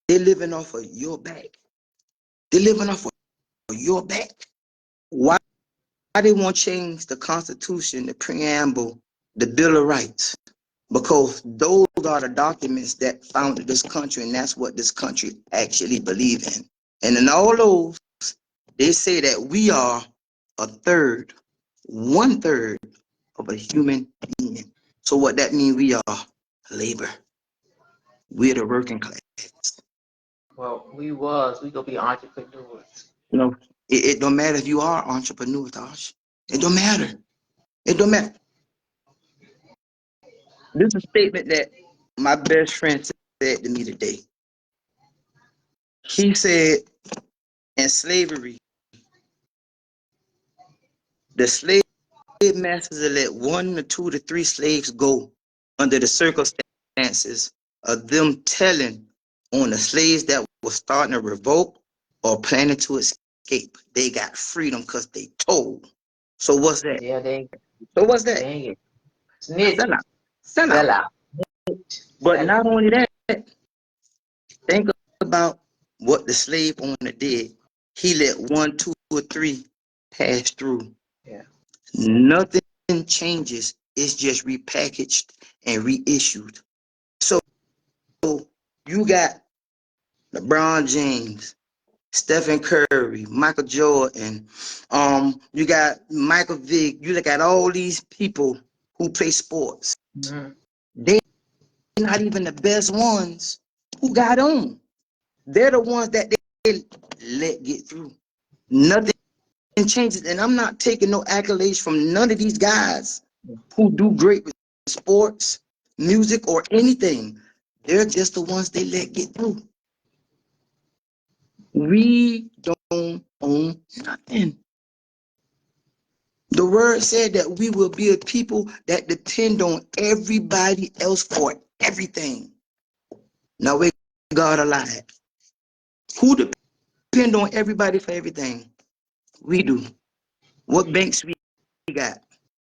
They living off of your back. They living off of your back. Why they want to change the Constitution, the preamble, the Bill of Rights? Because those are the documents that founded this country, and that's what this country actually believe in. And in all those, they say that we are a third, 1/3 of a human being. So what that means, we are labor. We're the working class. Well, we gonna be entrepreneurs. You know, it don't matter if you are an entrepreneur, Tosh. It don't matter. It don't matter. This is a statement that my best friend said to me today. He said, in slavery, the slave masters will let 1 to 2 to 3 slaves go under the circumstances of them telling on the slaves that were starting to revolt or planning to escape. They got freedom because they told. So what's that? Yeah, So what's they that? ain't snitch, Sell out. Sell out. sell out, But sell out. not only that, think about what the slave owner did. He let 1, 2, or 3 pass through. Yeah. Nothing changes. It's just repackaged and reissued. So you got LeBron James, Stephen Curry, Michael Jordan. You got Michael Vick. You look at all these people who play sports. Mm-hmm. They not even the best ones who got on. They're the ones that they let get through. Nothing changes, and I'm not taking no accolades from none of these guys who do great with sports, music, or anything. They're just the ones they let get through. We don't own nothing. The word said that we will be a people that depend on everybody else for everything. Now, we God alive. Who depend on everybody for everything? We do. What banks we got?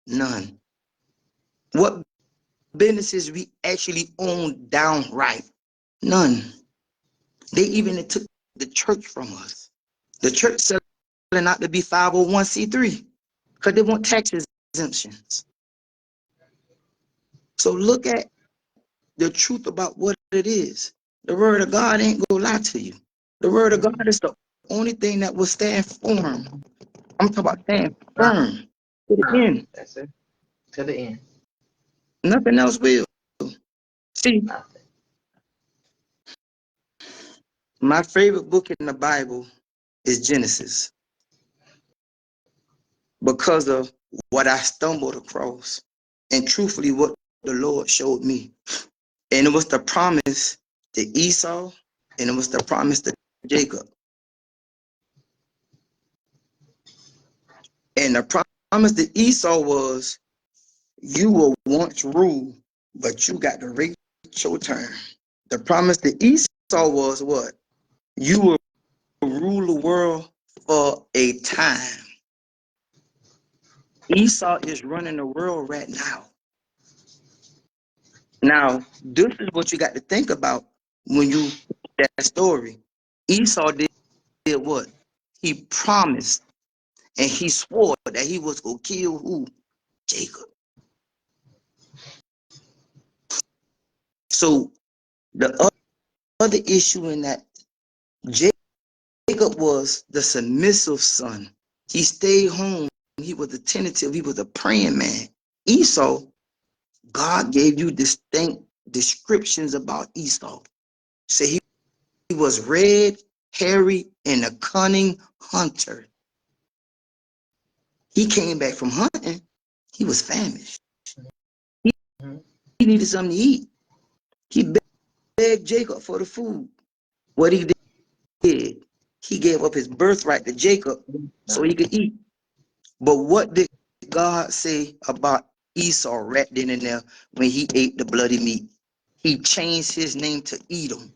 None. What businesses we actually own downright? None. They even took the church from us. The church selling out to be 501c3 because they want tax exemptions. So look at the truth about what it is. The word of God ain't gonna lie to you. The word of God is the only thing that will stand firm. I'm talking about stand firm to the end. That's it. To the end. Nothing else will. See, Nothing. my favorite book in the Bible is Genesis because of what I stumbled across and truthfully what the Lord showed me. And it was the promise to Esau and it was the promise to Jacob. And the promise to Esau was, you will once rule, but you got to wait your turn. The promise to Esau was what? You will rule the world for a time. Esau is running the world right now. Now, this is what you got to think about when you that story. Esau did what? He promised and he swore that he was going to kill who? Jacob. So the other issue in that, Jacob was the submissive son. He stayed home. He was attentive. He was a praying man. Esau, God gave you distinct descriptions about Esau. So he was red, hairy, and a cunning hunter. He came back from hunting. He was famished. He, he needed something to eat. He begged Jacob for the food. What he did, he gave up his birthright to Jacob so he could eat. But what did God say about Esau right then and there when he ate the bloody meat? He changed his name to Edom.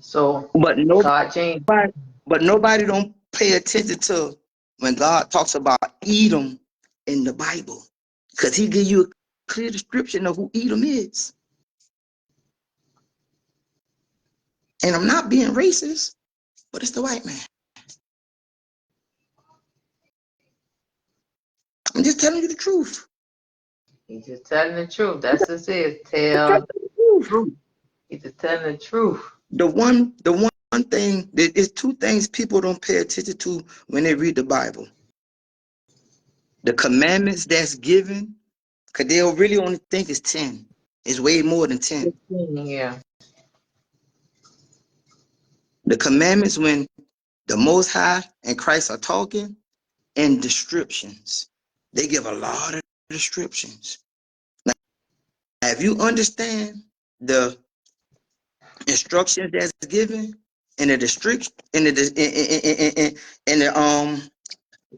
So But God changed. nobody don't pay attention to when God talks about Edom in the Bible, because he give you a clear description of who Edom is. And I'm not being racist, but it's the white man. I'm just telling you the truth. He's just telling the truth. That's just it. Tell the truth. He's just telling the truth. The one thing, there's two things people don't pay attention to when they read the Bible. The commandments that's given, because they'll really only think it's 10. It's way more than 10. Yeah. The commandments when the Most High and Christ are talking, and descriptions. They give a lot of descriptions. Now, if you understand the instructions that's given in the district, in the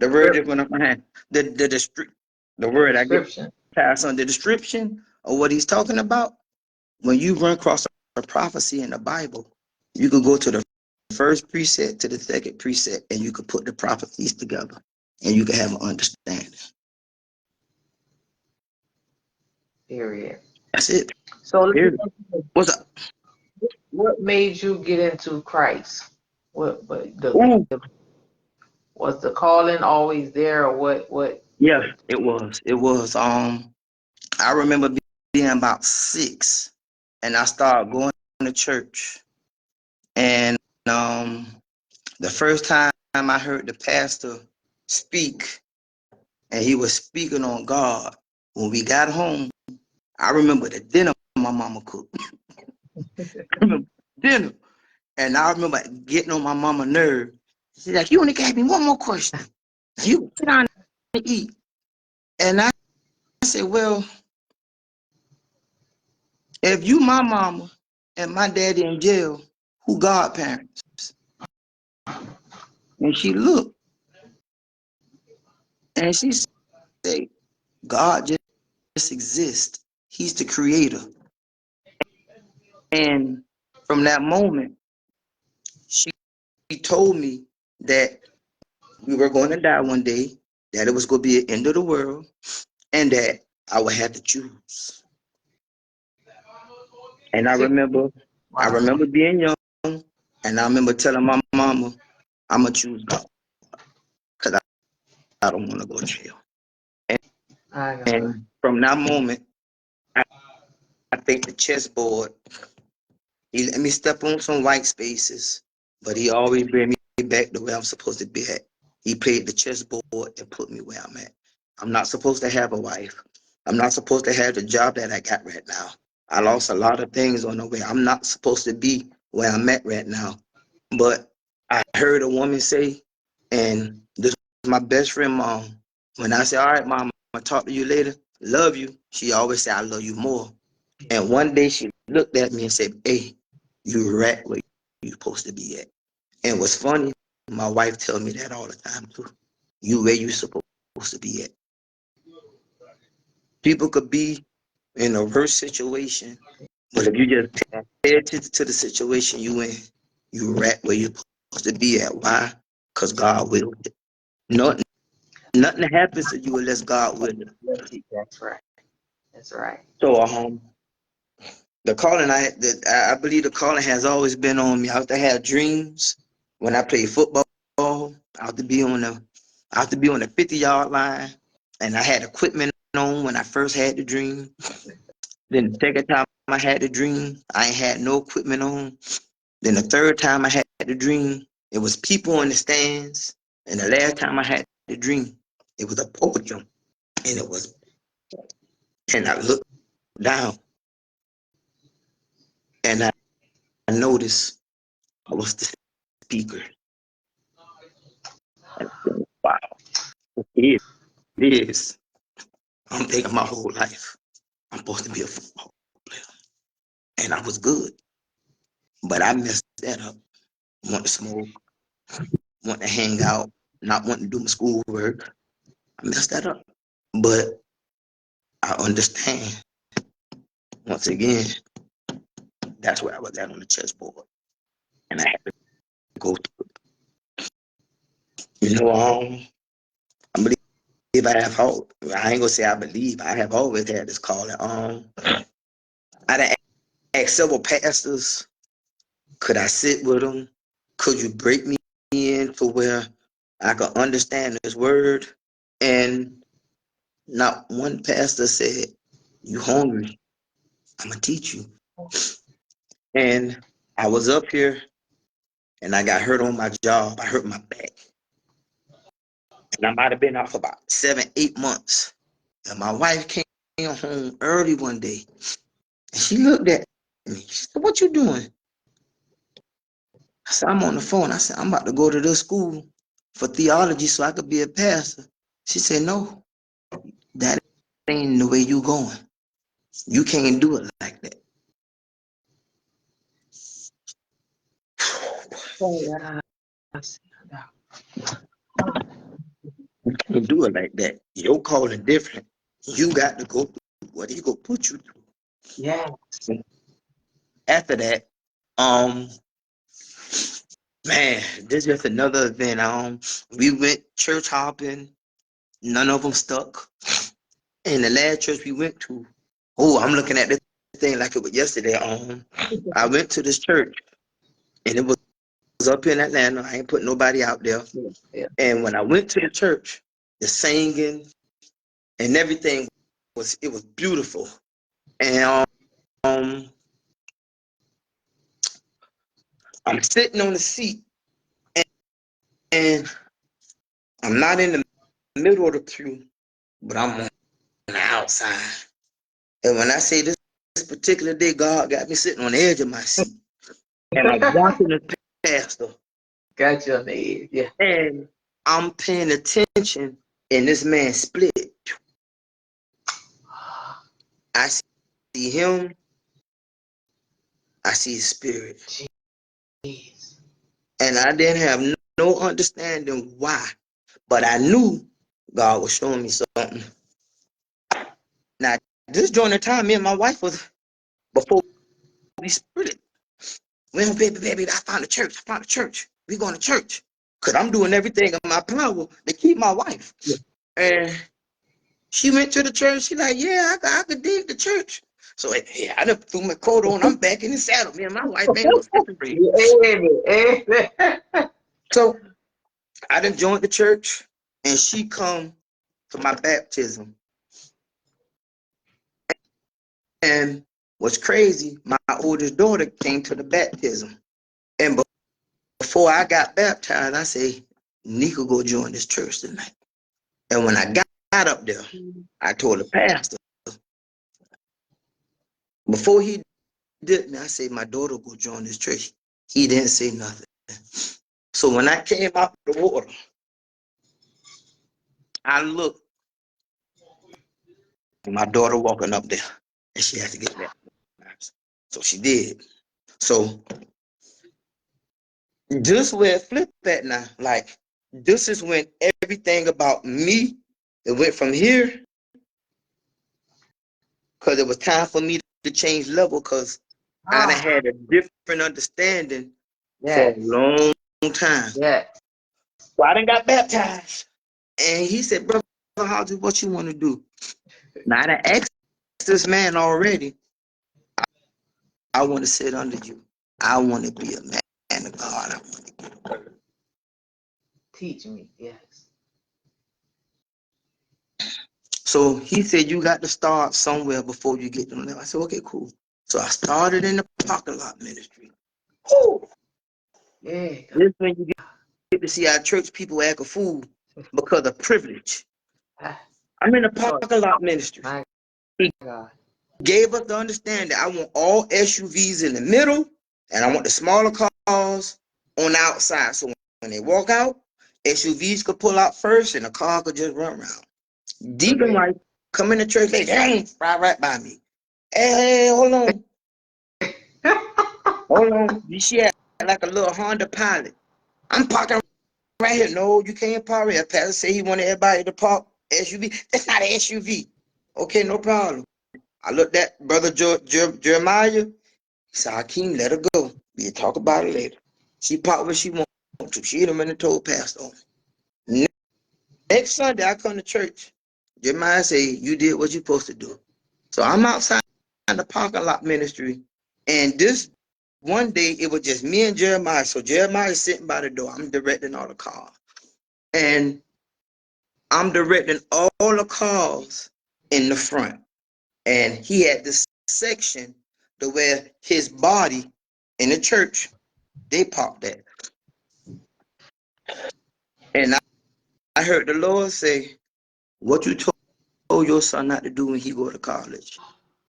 word is when I'm hand, the district, the word I get Description. pass on the description of what he's talking about. When you run across a prophecy in the Bible, you could go to the first precept to the second precept, and you could put the prophecies together, and you could have an understanding. Period. That's it. So Period. What's up? what made you get into Christ? What Ooh, was the calling always there, or what yeah, it was. It was. I remember being about 6, and I started going to church. And the first time I heard the pastor speak, and he was speaking on God, when we got home, I remember the dinner my mama cooked. I remember dinner. And I remember getting on my mama's nerve. She's like, you only gave me one more question. You sit down and eat. And I said, well, if you my mama and my daddy in jail, who godparents? And she looked and she said, God just exists. He's the creator. And from that moment, she told me that we were going to die one day, that it was going to be the end of the world, and that I would have to choose. And I remember being young, and I remember telling my mama, I'm going to choose God because I don't want to go to jail. And from that moment, I think the chessboard, he let me step on some white spaces, but he always bring me back to where I'm supposed to be at. He played the chessboard and put me where I'm at. I'm not supposed to have a wife. I'm not supposed to have the job that I got right now. I lost a lot of things on the way. I'm not supposed to be where I'm at right now. But I heard a woman say, and this was my best friend, mom. When I said, all right, mom, I'll talk to you later. Love you. She always said, I love you more. And one day she looked at me and said, hey, you right where you're supposed to be at. And what's funny, my wife tells me that all the time too. You where you supposed to be at. People could be in a worse situation, but if you just pay attention to the situation you in, you right where you're supposed to be at. Why? Because God will it. Nothing happens to you unless God will it. That's right. That's right. So the calling I believe the calling has always been on me. I used to have dreams when I played football. I used to be on the 50-yard line, and I had equipment on when I first had the dream. Then the second time I had the dream, I ain't had no equipment on. Then the third time I had the dream, it was people in the stands. And the last time I had the dream, it was a podium, and I looked down, and I noticed I was the speaker. And I said, wow, it is. I'm thinking my whole life, I'm supposed to be a football player. And I was good, but I messed that up. Want to smoke, want to hang out, not wanting to do my schoolwork. I messed that up. But I understand, once again, that's where I was at on the chessboard. And I had to go through it. I believe I have hope. I ain't gonna say I believe. I have always had this calling. I done asked several pastors, could I sit with them? Could you break me in for where I could understand this word? And not one pastor said, you hungry? I'm gonna teach you. And I was up here and I got hurt on my job. I hurt my back. And I might have been out for about 7, 8 months. And my wife came home early one day and she looked at me. She said, what you doing? I said, I'm on the phone. I said, I'm about to go to this school for theology so I could be a pastor. She said, no, that ain't the way you going. You can't do it like that. You can't do it like that. Your calling different. You got to go through what he gonna put you through. Yeah. After that, man, this is just another event. We went church hopping. None of them stuck. And the last church we went to, I'm looking at this thing like it was yesterday. I went to this church, and it was up in Atlanta. I ain't putting nobody out there. Yeah. And when I went to the church, the singing and everything was beautiful. And I'm sitting on the seat, and I'm not in the middle of the pew, but I'm on the outside. And when I say this particular day, God got me sitting on the edge of my seat, and I'm watching the pastor, Got you on the edge. Yeah. and I'm paying attention, and this man split. I see him, I see his spirit, Jeez. and I didn't have no understanding why, but I knew God was showing me something. Now, this during the time me and my wife was before we split. Well, baby, I found a church. I found a church. We going to church. Because I'm doing everything in my power to keep my wife. Yeah. And she went to the church. She like, yeah, I could dig the church. So, yeah, I done threw my coat on. I'm back in the saddle. Me and my wife ain't no separated. So, I done joined the church, and she come to my baptism. And what's crazy, my oldest daughter came to the baptism. And before I got baptized, I say, Nika go join this church tonight. And when I got up there, I told the pastor, before he did me, I said, my daughter go join this church. He didn't say nothing. So when I came out the water, I looked, my daughter walking up there, and she had to get baptized. So she did. So this where it flipped at now. Like, this is when everything about me, it went from here, because it was time for me to change level, because I done had a different understanding for a long time. Yeah. So I done got baptized. And he said, brother, what you want to do? Now I done asked this man already, I want to sit under you. I want to be a man of God. I want to be. Teach me. Yes. So he said, you got to start somewhere before you get to the level. I said, okay, cool. So I started in the parking lot ministry. Woo! Yeah. This when you get to see our church people act a fool because of privilege. I'm in the parking lot ministry. My He God. gave us the understanding I want all SUVs in the middle, and I want the smaller cars on the outside. So when they walk out, SUVs could pull out first, and the car could just run around. Deacon wife come in the church, they dang, right by me. Hey, hold on. Hold on. She had like a little Honda Pilot. I'm parking right here. No, you can't park here. Pastor said he wanted everybody to park SUV. That's not an SUV. Okay, no problem. I looked at Brother Jeremiah. He said, Hakeem, let her go. We'll talk about it later. She parked where she wants to. She done went and told Pastor on me. Next Sunday, I come to church. Jeremiah say, you did what you're supposed to do. So I'm outside the parking lot ministry. And this one day, it was just me and Jeremiah. So Jeremiah is sitting by the door. I'm directing all the cars. And I'm directing all the cars in the front. And he had this section to where his body in the church, they parked at. And I heard the Lord say, what you told your son not to do when he go to college.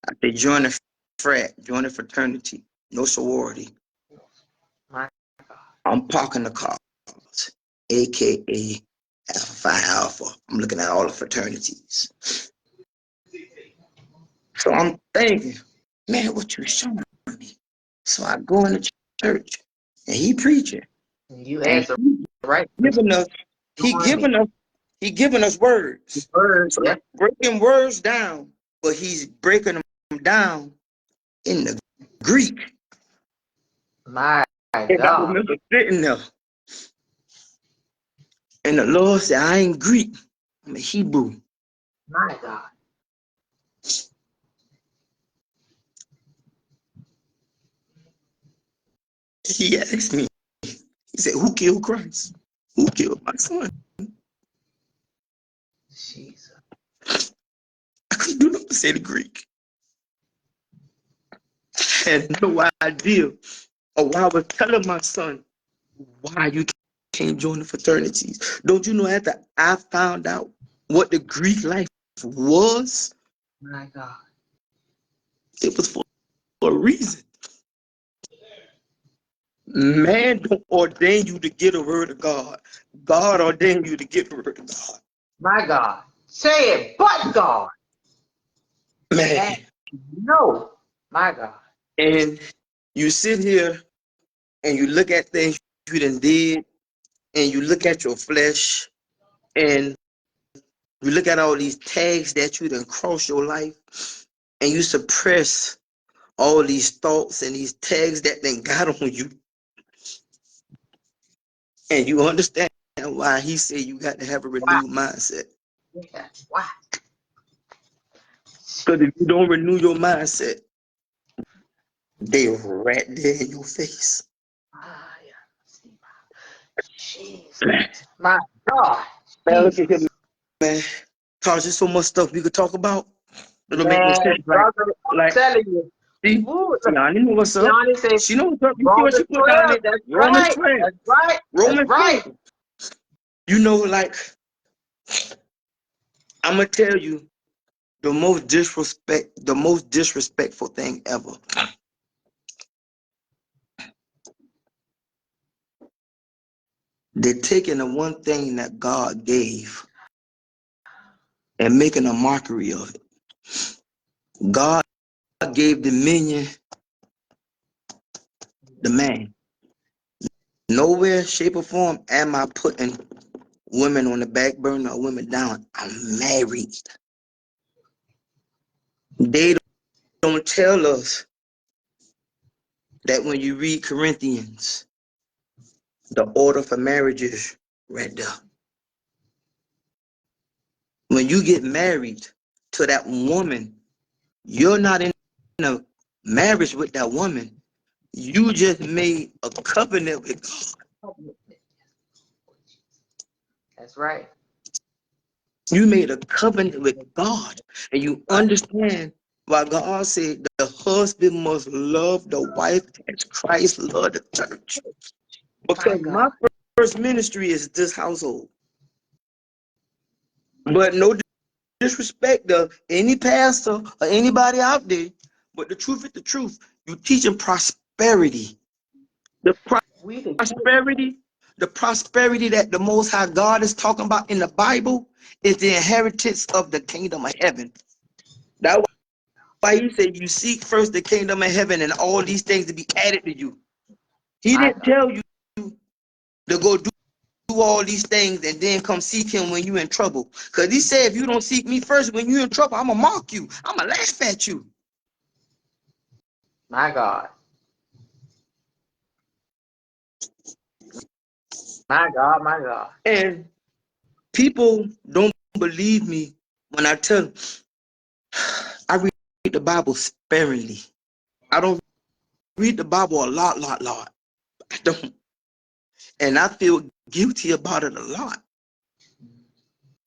I said, join a frat, join a fraternity, no sorority. My God. I'm parking the cars, AKA Alpha Phi Alpha. I'm looking at all the fraternities. So I'm thinking, man, what you showing me? So I go in the church and he preaching. You And asked the he right giving us, he on me. giving us words. Word. So Yeah. breaking words down, but he's breaking them down in the Greek. My And I God. remember sitting there, and the Lord said, I ain't Greek, I'm a Hebrew. My God. He asked me, he said, who killed Christ? Who killed my son? Jesus. I couldn't do nothing but say the Greek. I had no idea or why I was telling my son why you can't join the fraternities. Don't you know after I found out what the Greek life was, My God. it was for a reason. Man don't ordain you to get a word of God. God ordained you to get the word of God. My God. Say it, but God. Man. And no. My God. And you sit here and you look at things you done did, and you look at your flesh, and you look at all these tags that you done cross your life, and you suppress all these thoughts and these tags that then got on you, and you understand why he said you got to have a Why? renewed mindset. Yeah. Why? Because if you don't renew your mindset, they right there in your face. Ah, yeah. Jesus. My God. Man, look at Jesus. him, man. Cause there's so much stuff we could talk about. It'll make no Man, sense. brother, I'm Like, telling you. see, Woo, look, Tiani know what's up. Johnny said, She know what's up. You see what she Romans put down 12. there? That's Romans right. 12. That's right. That's Romans right. 12. You know, like, I'm gonna tell you the most disrespectful thing ever. They're taking the one thing that God gave and making a mockery of it. God gave dominion the man. Nowhere, shape, or form am I putting women on the back burner or women down. I'm married. They don't tell us that when you read Corinthians, the order for marriage is right there. When you get married to that woman, you're not in a marriage with that woman. You just made a covenant with God. That's right. You made a covenant with God. And you Right. understand why God said the husband must love the wife as Christ loved the church. My Because my God. first ministry is this household. But no disrespect to any pastor or anybody out there, but the truth is the truth. You teaching prosperity. The We the prosperity, the prosperity that the Most High God is talking about in the Bible is the inheritance of the kingdom of heaven. That's why he said, "You seek first the kingdom of heaven, and all these things to be added to you." He My didn't God. tell you to go do all these things and then come seek him when you're in trouble. Because he said, if you don't seek me first when you're in trouble, I'm going to mock you. I'm going to laugh at you. My God. My God. My God. And people don't believe me when I tell them, I read the Bible sparingly. I don't read the Bible a lot. I don't. And I feel guilty about it a lot.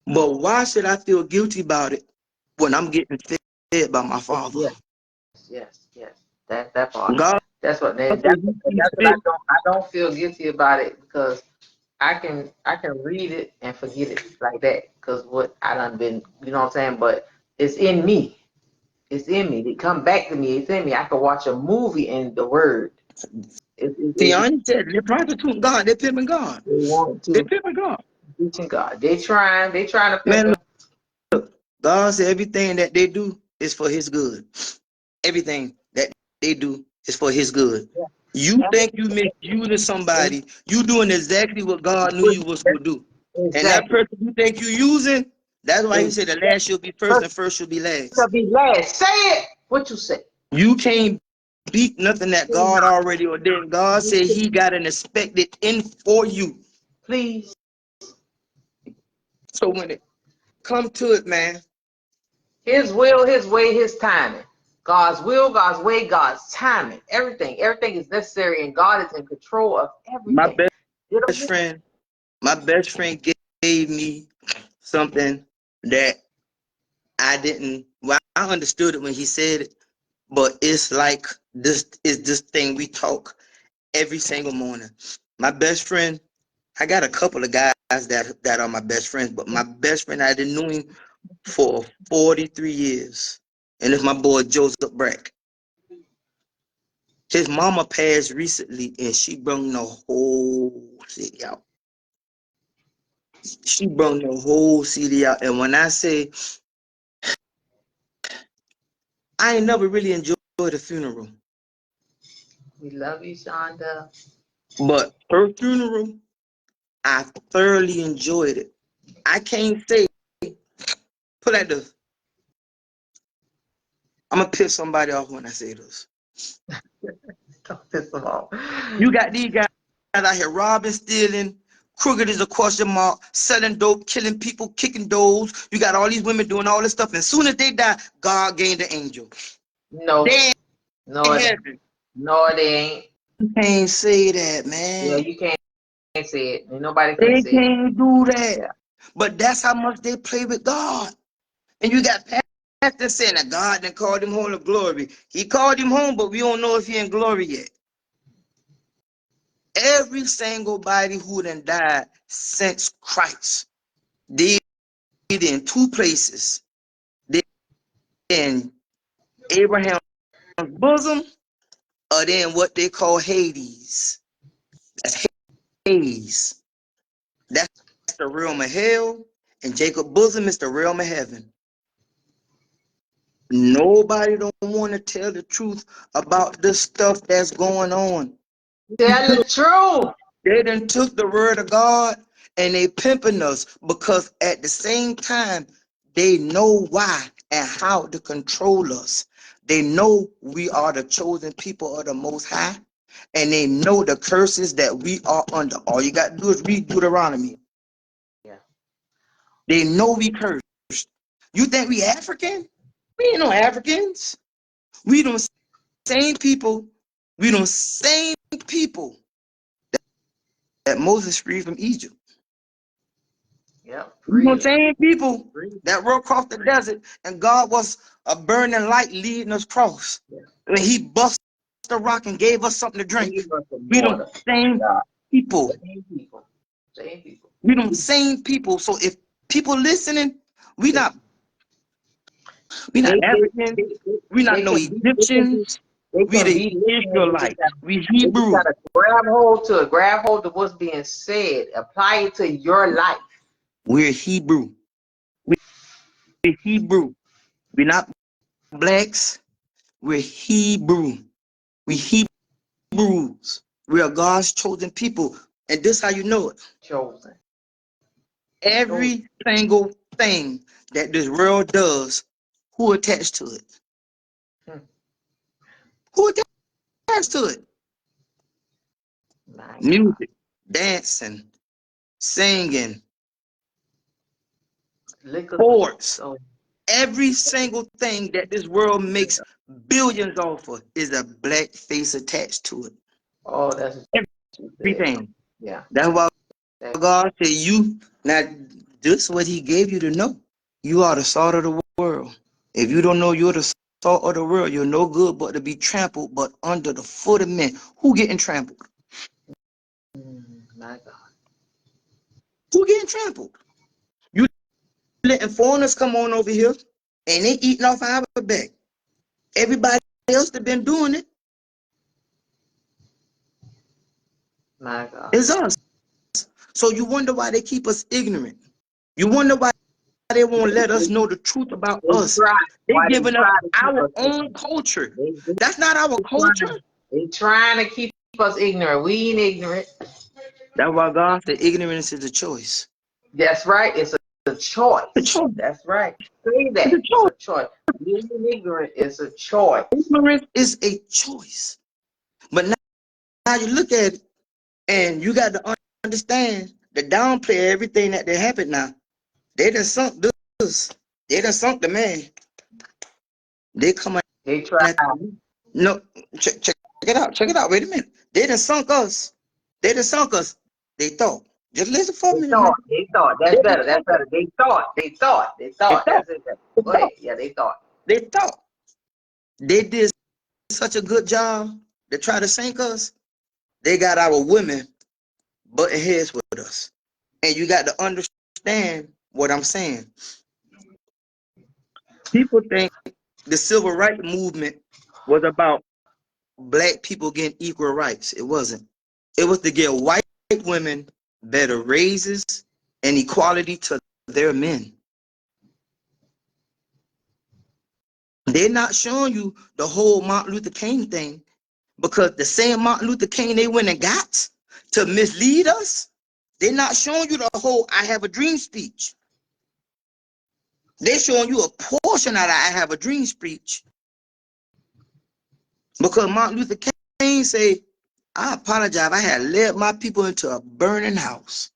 But why should I feel guilty about it when I'm getting fed by my Father? Yes. Yes. That part. God That's what said that's he sees what fit. I don't feel guilty about it because I can read it and forget it like that because what I done been, you know what I'm saying? But it's in me. It's in me. They come back to me. It's in me. I can watch a movie and the word. Tiani said they're prostituting God. They're pimping God. They want They're to pimping God. teaching God. They trying to pimp Man, him. look, God said everything that they do is for his good. Everything that they do is for his good. You think you misusing somebody, you doing exactly what God knew you was going to do. And that Exactly. person you think you using, that's why he Exactly. said the last shall be first and first shall be To last. be last. Say it. What you say? You can't beat nothing that God already ordained. God said he got an expected end for you. Please. So when it come to it, man, His will, his way, his timing. God's will, God's way, God's timing. Everything is necessary, and God is in control of my everything. best friend, my best friend gave me something that I didn't, well, I understood it when he said it, but it's like this is this thing we talk every single morning. My best friend, I got a couple of guys that are my best friends, but my best friend, I didn't know him for 43 years. And it's my boy Joseph Brack. His mama passed recently and she brought the whole city out. She brought the whole city out. And when I say I ain't never really enjoyed the funeral. We love you, Shonda. But her funeral, I thoroughly enjoyed it. I can't say, put like this. I'm gonna piss somebody off when I say this. Don't piss them off. You got these guys out here robbing, stealing, crooked is a question mark, selling dope, killing people, kicking doors. You got all these women doing all this stuff. And as soon as they die, God gained the angel. No, They no, ain't it, heaven. no, it ain't. You can't say that, Yeah, man. you can't say it. Ain't nobody can They say it. can't do that. Yeah. But that's how much they play with God. And you got pastors saying that God done called him home to glory. He called him home, but we don't know if he in glory yet. Every single body who done died since Christ, they either in two places. They in Abraham's bosom, or they in what they call Hades. That's Hades. That's the realm of hell, and Jacob's bosom is the realm of heaven. Nobody don't want to tell the truth about the stuff that's going on. Tell the truth. They done took the word of God and they pimping us because at the same time, they know why and how to control us. They know we are the chosen people of the Most High, and they know the curses that we are under. All you got to do is read Deuteronomy. Yeah. They know we cursed. You think we African? We ain't no Africans. We don't same people. We don't same people that Moses freed from Egypt. Yep. You know, Freedom. same people Freedom. that rode across the desert, and God was a burning light leading us across. Yeah. And he bust the rock and gave us something to drink. Leave us some We don't water. same God. people. Same people. Same people. We don't same people. So if people listening, we They, not we not they, they, Africans. they, We not they no can be, they can be, Egyptians. they We can the be listening. Israelites. We They just Hebrew. gotta grab hold to it. Grab hold of what's being said. Apply it to your life. We're Hebrew. We're Hebrew. We're not blacks. We're Hebrew. We Hebrews. We are God's chosen people. And this how you know it. Chosen. Chosen. Every single thing that this world does, who attached to it? Hmm. Who attached to it? My God. Music, dancing, singing, Liquor. sports. So, Every single thing that this world makes billions off of is a black face attached to it. oh, that's what you said. Everything. Yeah. That's why That, God said you, now this is what he gave you to know. You are the salt of the world. If you don't know you're the salt of the world, you're no good but to be trampled, but under the foot of men. Who getting trampled? my God. Who getting trampled? You letting foreigners come on over here and they eating off our back. Everybody else that been doing it My God. is us. So you wonder why they keep us ignorant. You wonder why they won't let us know the truth about They us. try. They Why they giving us try to keep our us own ignorant? culture. They That's not our culture. trying to keep us ignorant. We ain't ignorant. That's why God said ignorance is a choice. That's right. It's a It's a choice. choice. That's right. Say It's a that. It's choice. a choice. Being ignorant is a choice. Ignorance is a choice. But now you look at it and you got to understand the downplay everything that they happened now. They done sunk this. They done sunk the man. They come They try. at no check it out. Check it out. Wait a minute. They done sunk us. They done sunk us. They thought. Just listen for a They minute, man. thought. They thought. They That's done better. That's sunk us. better. They thought. They thought. They They thought. thought. That's it. They Go ahead. thought. Yeah, they thought. They thought. They did such a good job to try to sink us. they got our women butting heads with us. And you got to understand what I'm saying. People think the civil rights movement was about black people getting equal rights. It wasn't. It was to give white women better raises and equality to their men. They're not showing you the whole Martin Luther King thing, because the same Martin Luther King they went and got to mislead us, they're not showing you the whole I Have a Dream speech. They're showing you a portion of the I Have a Dream speech. Because Martin Luther King say, I apologize, I had led my people into a burning house.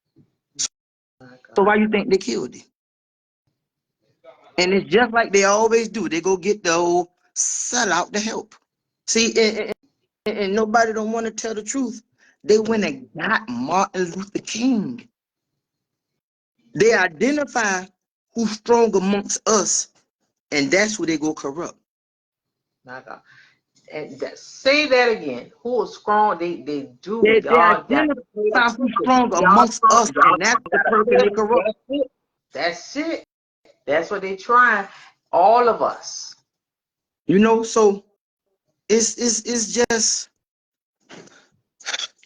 So why you think they killed him? And it's just like they always do. They go get the old sellout to help. See, and nobody don't want to tell the truth. They went and got Martin Luther King. They identify who's strong amongst us, and that's who they go corrupt. My God. And say that again. Who is strong? They do. They Y'all got to pay identify who's attention. strong amongst us, and that's the person they corrupt. That's it. That's what they trying. All of us. You know, so it's just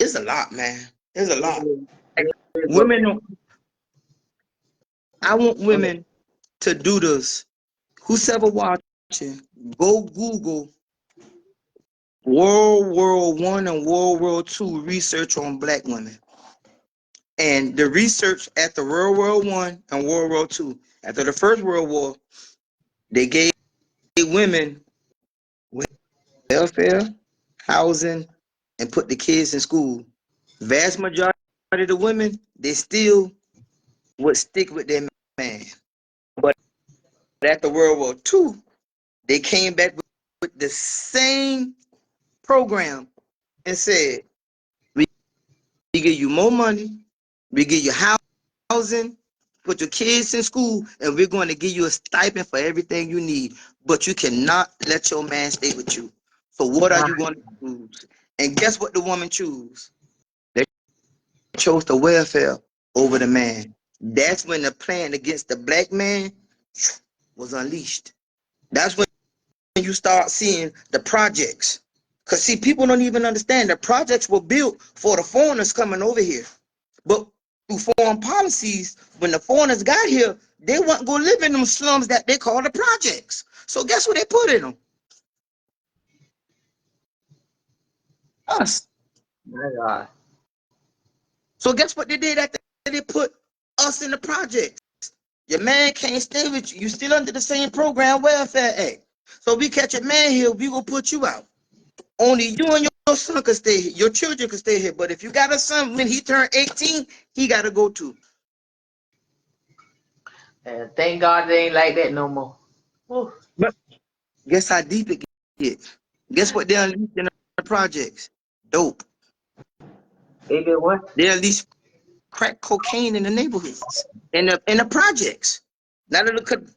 it's a lot, man. It's a lot. Women don't, I want women to do this. Who's ever watching, go Google World War I and World War II research on black women. And the research after World War I and World War II, after the First World War, they gave women welfare, housing, and put the kids in school. Vast majority of the women, they still would stick with their man. But after World War II, they came back with the same program and said, we give you more money, we give you housing, put your kids in school, and we're going to give you a stipend for everything you need. But you cannot let your man stay with you. So what are you going to choose? And guess what the woman chose? They chose the welfare over the man. That's when the plan against the black man was unleashed. That's when you start seeing the projects. Because, see, people don't even understand the projects were built for the foreigners coming over here. But through foreign policies, when the foreigners got here, they weren't going to live in them slums that they call the projects. So guess what they put in them? Us. My God. So guess what they did after they put us in the projects? Your man can't stay with you. You still under the same program, Welfare Act. So we catch a man here, we will put you out. Only you and your son can stay here. Your children can stay here. But if you got a son, when he turned 18, he got to go too. And thank God they ain't like that no more. Whew. But guess how deep it gets? Guess what they unleashed in the projects? Dope. They did what? They unleashed crack cocaine in the neighborhoods, in the projects. Now that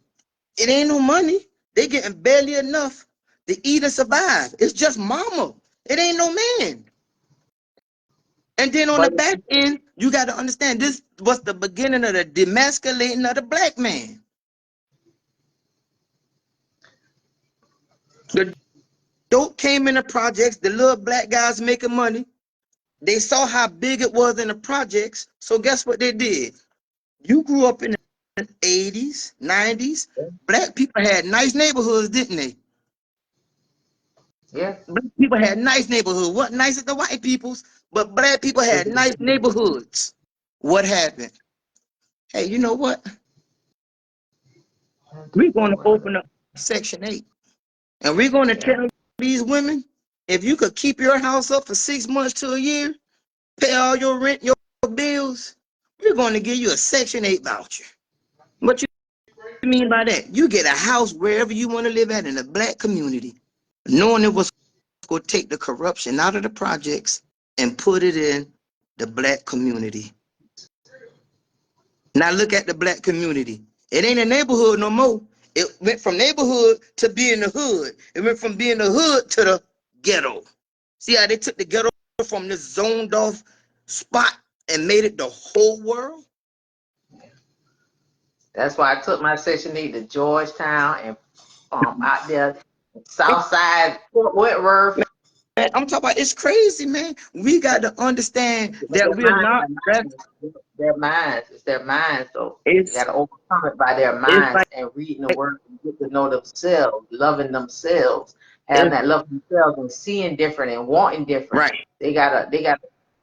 it ain't no money. They getting barely enough to eat and survive. It's just mama. It ain't no man. And then on the But back end, you got to understand this was the beginning of the demasculating of the black man. The dope came in the projects, the little black guys making money. They saw how big it was in the projects. So guess what they did? You grew up in the 80s, 90s. Black people had nice neighborhoods, didn't they? yeah. Black people had nice neighborhoods. What nice as the white people's, but black people had nice neighborhoods. What happened? Hey, you know what? We're going to open up Section 8. And we're going to tell these women, if you could keep your house up for 6 months to a year, pay all your rent, your bills, we're going to give you a Section 8 voucher. What you mean by that? You get a house wherever you want to live at in a black community, knowing it was going to take the corruption out of the projects and put it in the black community. Now look at the black community. It ain't a neighborhood no more. It went from neighborhood to being the hood. It went from being the hood to the ghetto. See how they took the ghetto from this zoned off spot and made it the whole world. That's why I took my Section 8 to Georgetown and out there, South Side, Fort Whitworth. Man, I'm talking about, it's crazy, man. We got to understand But that we're not. their minds. It's their minds, though. You It's got to overcome it by their it's minds like and reading the word and get to know themselves, loving themselves, having it's that love for themselves and seeing different and wanting different. right. They got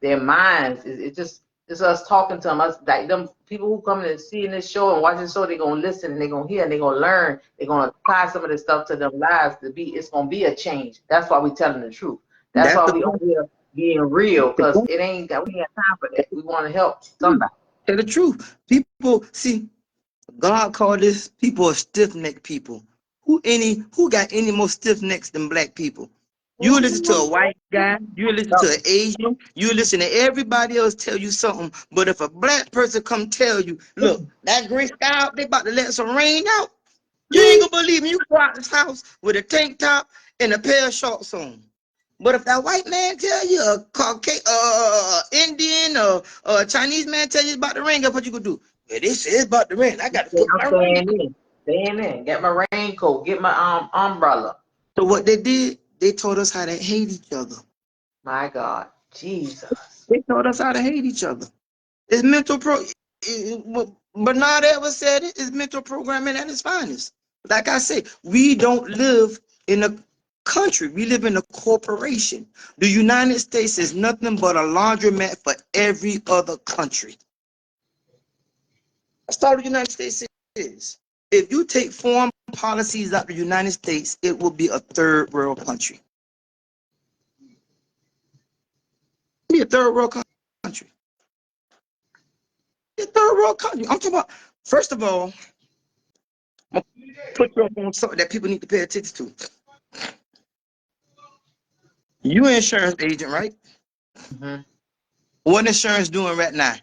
their minds. It's just it's us talking to them. Us like them people who come in and see this show and watch this show. They're gonna listen and they're gonna hear and they're gonna learn. They're gonna apply some of this stuff to their lives to be. It's gonna be a change. That's why we telling the truth. That's That's why the we on point. here being real, The because point. we ain't got time for that. We want to help somebody. Tell the truth. People see God called this people a stiff necked people. Who got any more stiff necks than black people? You listen to a white guy, you listen to an Asian, you listen to everybody else tell you something. But if a black person come tell you, look, that gray sky out, they about to let some rain out, you ain't gonna believe me. You go out this house with a tank top and a pair of shorts on. But if that white man tell you, a Caucasian, Indian or Chinese man tell you about the rain, guess what you gonna do? Well, this is about the rain. I got to put I'm my staying raincoat. in, staying in. Get my raincoat. Get my umbrella. So what they did, they taught us how to hate each other. My God, Jesus. They taught us how to hate each other. It's mental what Bernard ever said it is mental programming at its finest. Like I say, we don't live in a country. We live in a corporation. The United States is nothing but a laundromat for every other country. That's all the United States is. If you take foreign policies out of the United States, it will be a third world country. Be a third world country. Be a third world country. I'm talking about, first of all, I'm gonna put you up on something that people need to pay attention to. You an insurance agent, right? Mm-hmm. What insurance doing right now?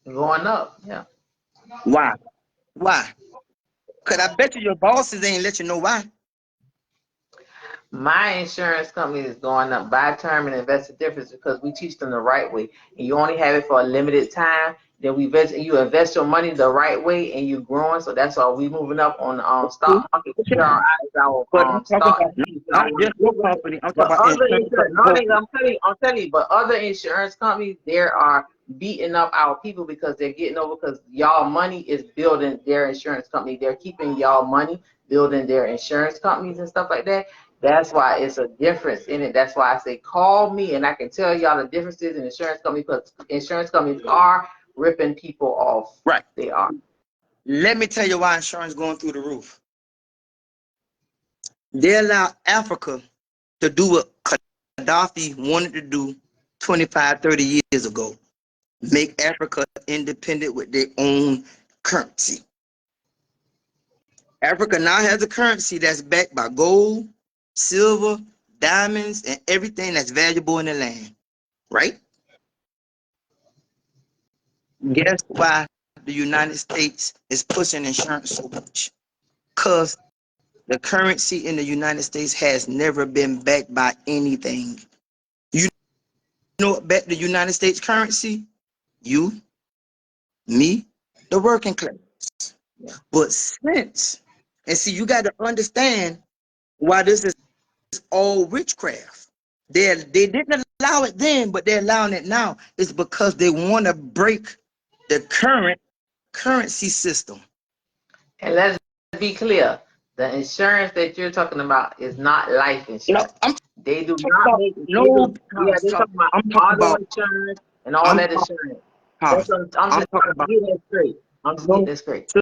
Going up, yeah. Why? Why? Because I bet you your bosses ain't let you know why. My insurance company is going up by term and invested difference because we teach them the right way. And you only have it for a limited time. Then you invest your money the right way and you're growing. So that's why we moving up on the stock market. PRI is our But I'm talking stock. about not just your company. I'm talking But about other insurance insurance, no, companies. I'm telling you, but other insurance companies, there are beating up our people because they're getting over because y'all money is building their insurance company. They're keeping y'all money, building their insurance companies and stuff like that. That's why it's a difference in it. That's why I say call me and I can tell y'all the differences in insurance companies because insurance companies are ripping people off. Right. They are. Let me tell you why insurance going through the roof. They allow Africa to do what Gaddafi wanted to do 25, 30 years ago. Make Africa independent with their own currency. Africa now has a currency that's backed by gold, silver, diamonds, and everything that's valuable in the land, right? Guess why the United States is pushing insurance so much? Because the currency in the United States has never been backed by anything. You know what backed the United States currency? You, me, the working class. Yeah. But since, and see, you got to understand why this is all witchcraft. They didn't allow it then, but they're allowing it now. It's because they want to break the current currency system. And let's be clear, the insurance that you're talking about is not life No, insurance. I'm They do talking not about make it. They no. do, yeah, they're talking about I'm talking auto about. insurance and all I'm that insurance. That's talking. what I'm I'm just talking trying to about. get that straight. I'm just getting No, that straight.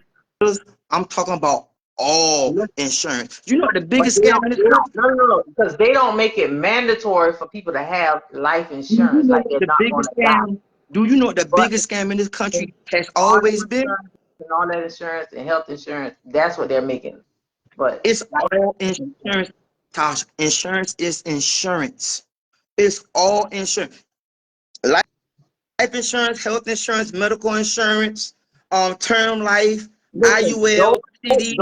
I'm talking about all Listen, insurance. You know the but biggest scam in this country. no, because they don't make it mandatory for people to have life Do you insurance, know like what they're the not going biggest to die. scam? Do you know what the But biggest scam in this country has auto always been? insurance and all that insurance and health insurance, that's what they're making. But It's life all insurance, insurance, Tosh. Insurance is insurance. It's all insurance. Life insurance, health insurance, medical insurance, term life, listen, IUL. CD.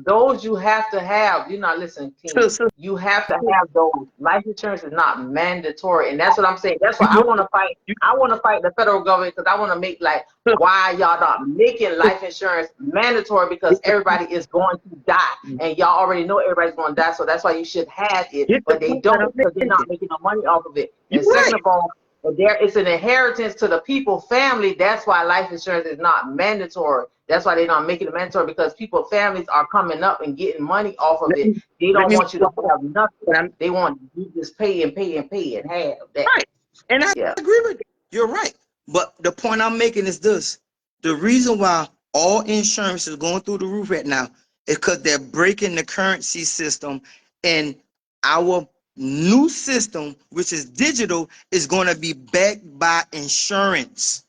those you have to have. You're not listening, King. So, You have to have those. Life insurance is not mandatory, and that's what I'm saying. That's why I want to fight. I want to fight the federal government because I want to make like why y'all not making life insurance mandatory because everybody is going to die, and y'all already know everybody's going to die. So that's why you should have it, get the but they point that I'm don't because they're not making. making no money off of it. You're And right. second of all, there is an inheritance to the people family. That's why life insurance is not mandatory. That's why they're not making it mandatory because people families are coming up and getting money off of it. They Let don't me want you to have nothing. I'm They want you to just pay and pay and pay and have that. right. And I Yeah. agree with you. You're right. But the point I'm making is this. The reason why all insurance is going through the roof right now is because they're breaking the currency system, and our new system, which is digital, is going to be backed by insurance.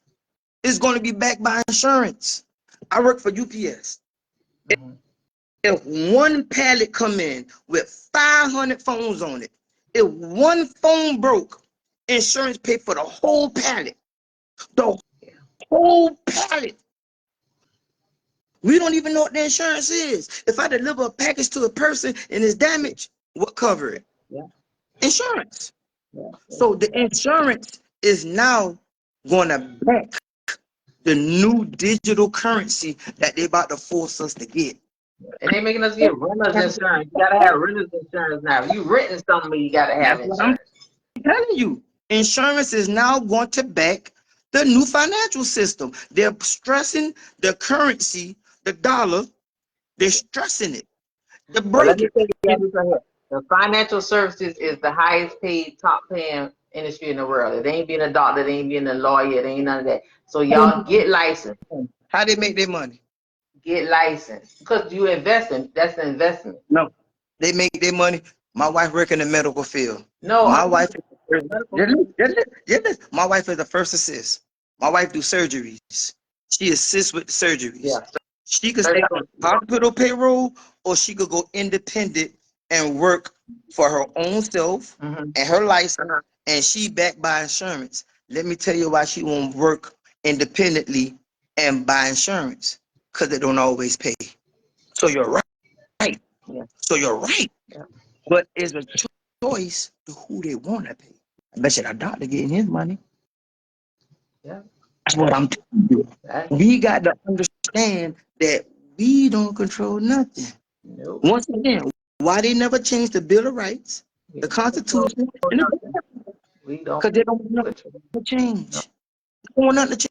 It's going to be backed by insurance. I work for UPS. Mm-hmm. If one pallet come in with 500 phones on it, if one phone broke, insurance pay for the whole pallet. The whole pallet. We don't even know what the insurance is. If I deliver a package to a person and it's damaged, what cover it? Yeah. Insurance. Yeah. So the insurance is now going to back the new digital currency that they about to force us to get. And they making us get renter's insurance. You gotta have renter's insurance now. If you renting something, you gotta have That's what I'm insurance. telling you. Insurance is now going to back the new financial system. They're stressing the currency, the dollar. They're stressing it. They're Well, let me breaking tell you it. this right here. The financial services is the highest paid, top paying industry in the world. It ain't being a doctor, it ain't being a lawyer, it ain't none of that. So y'all get licensed. How they make their money? Get licensed. Because you investing. That's an investment. No, they make their money. My wife work in the medical field. No, My I'm wife, medical. my wife is a first assist. My wife do surgeries. She assists with the surgeries. Yeah. She could stay on Certified. hospital payroll, or she could go independent and work for her own self Mm-hmm. and her license, and she backed by insurance. Let me tell you why she won't work independently and buy insurance, because they don't always pay. So you're right. Yeah. So you're right. Yeah. But it's a choice to who they want to pay. I bet you the doctor getting his money. Yeah. That's what I'm telling you. That, We got to understand that we don't control nothing. nope. Once again, why they never changed the Bill of Rights, We the don't control Constitution, and the nothing. We don't because they don't want nothing control. to No. change. They don't want nothing to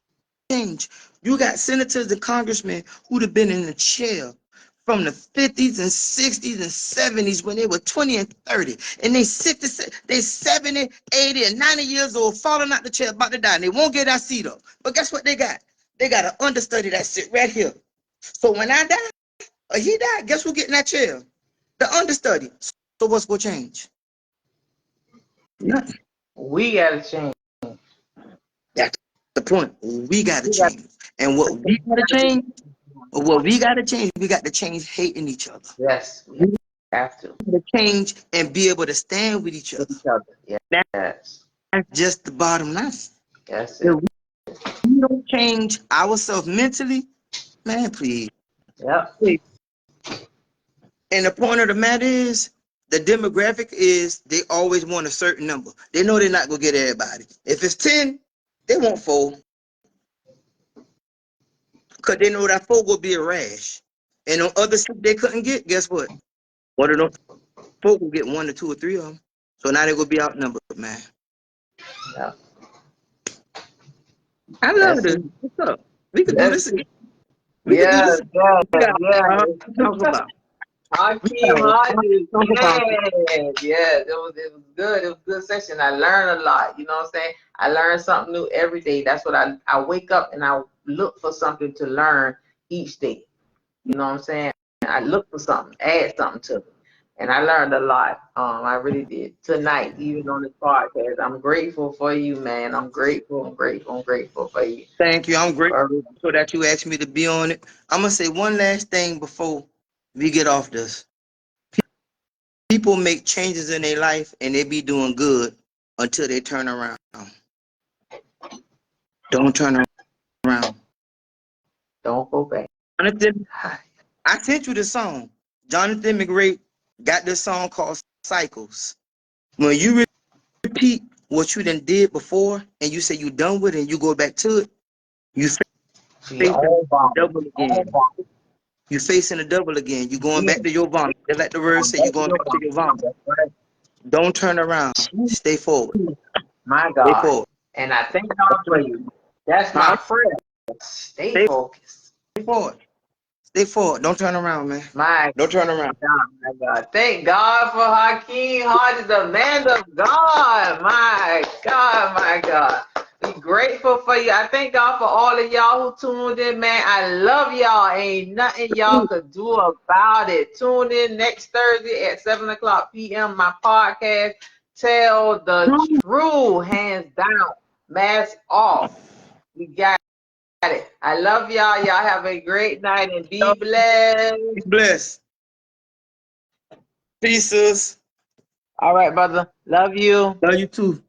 change. You got senators and congressmen who'd have been in the chair from the 50s and 60s and 70s when they were 20 and 30. And they 70, 80, and 90 years old, falling out the chair about to die. And they won't get that seat up. But guess what they got? They got an understudy that sit right here. So when I die, or he died, guess who get in that chair? The understudy. So what's going to change? Nothing. We gotta change. That's the point. We got to We got change. And what we got to change, we got to change hating each other. yes, we We have to. got to change and be able to stand with each With other. each other. Yeah. Yes. That's just the bottom line. That's If it. we don't change ourselves mentally, man, please. Yep. Please. And the point of the matter is, the demographic is they always want a certain number. They know they're not going to get everybody. If it's 10, they won't fold because they know that 4 will be a rash. And on other stuff they couldn't get, guess what? One of them 4 will get 1 or 2 or 3 of them. So now they're going to be outnumbered, man. Yep. I love That's this. it. What's up? We could do That's this it. again. We could do Yes, this again. yes, We got yes. to talk about. We Hakeem got to Hodges, talk about it. yes, it was good. It was a good session. I learned a lot. You know what I'm saying? I learn something new every day. That's what I wake up and I look for something to learn each day. You know what I'm saying? I look for something, add something to it. And I learned a lot. I really did tonight, even on this podcast. I'm grateful for you, man. I'm grateful. I'm grateful. I'm grateful for you. Thank you. I'm grateful that you asked me to be on it. I'm going to say one last thing before we get off this. People make changes in their life and they be doing good until they turn around. Don't turn around. Don't go back. Jonathan, I sent you the song. Jonathan McRae got this song called Cycles. When you repeat what you done did before and you say you done with it and you go back to it, you She facing all the vomit. double All again. vomit. You facing the double again. You going Yeah. back to your vomit. Just like the words say, you going back to your vomit. That's right. Don't turn around. Stay forward. My Stay God. forward. And I thank God for you. That's my Huh? friend. Stay Stay focused. forward. Stay forward. Don't turn around, man. My Don't turn around. God, my God. Thank God for Hakeem Hodges, the man of God. My God, my God. Be grateful for you. I thank God for all of y'all who tuned in, man. I love y'all. Ain't nothing y'all could do about it. Tune in next Thursday at 7 o'clock p.m. My podcast, Tell the Truth, hands down. Mask off. We got it. I love y'all. Y'all have a great night and be blessed. Be blessed. Peace, sis. All right, brother. Love you. Love you too.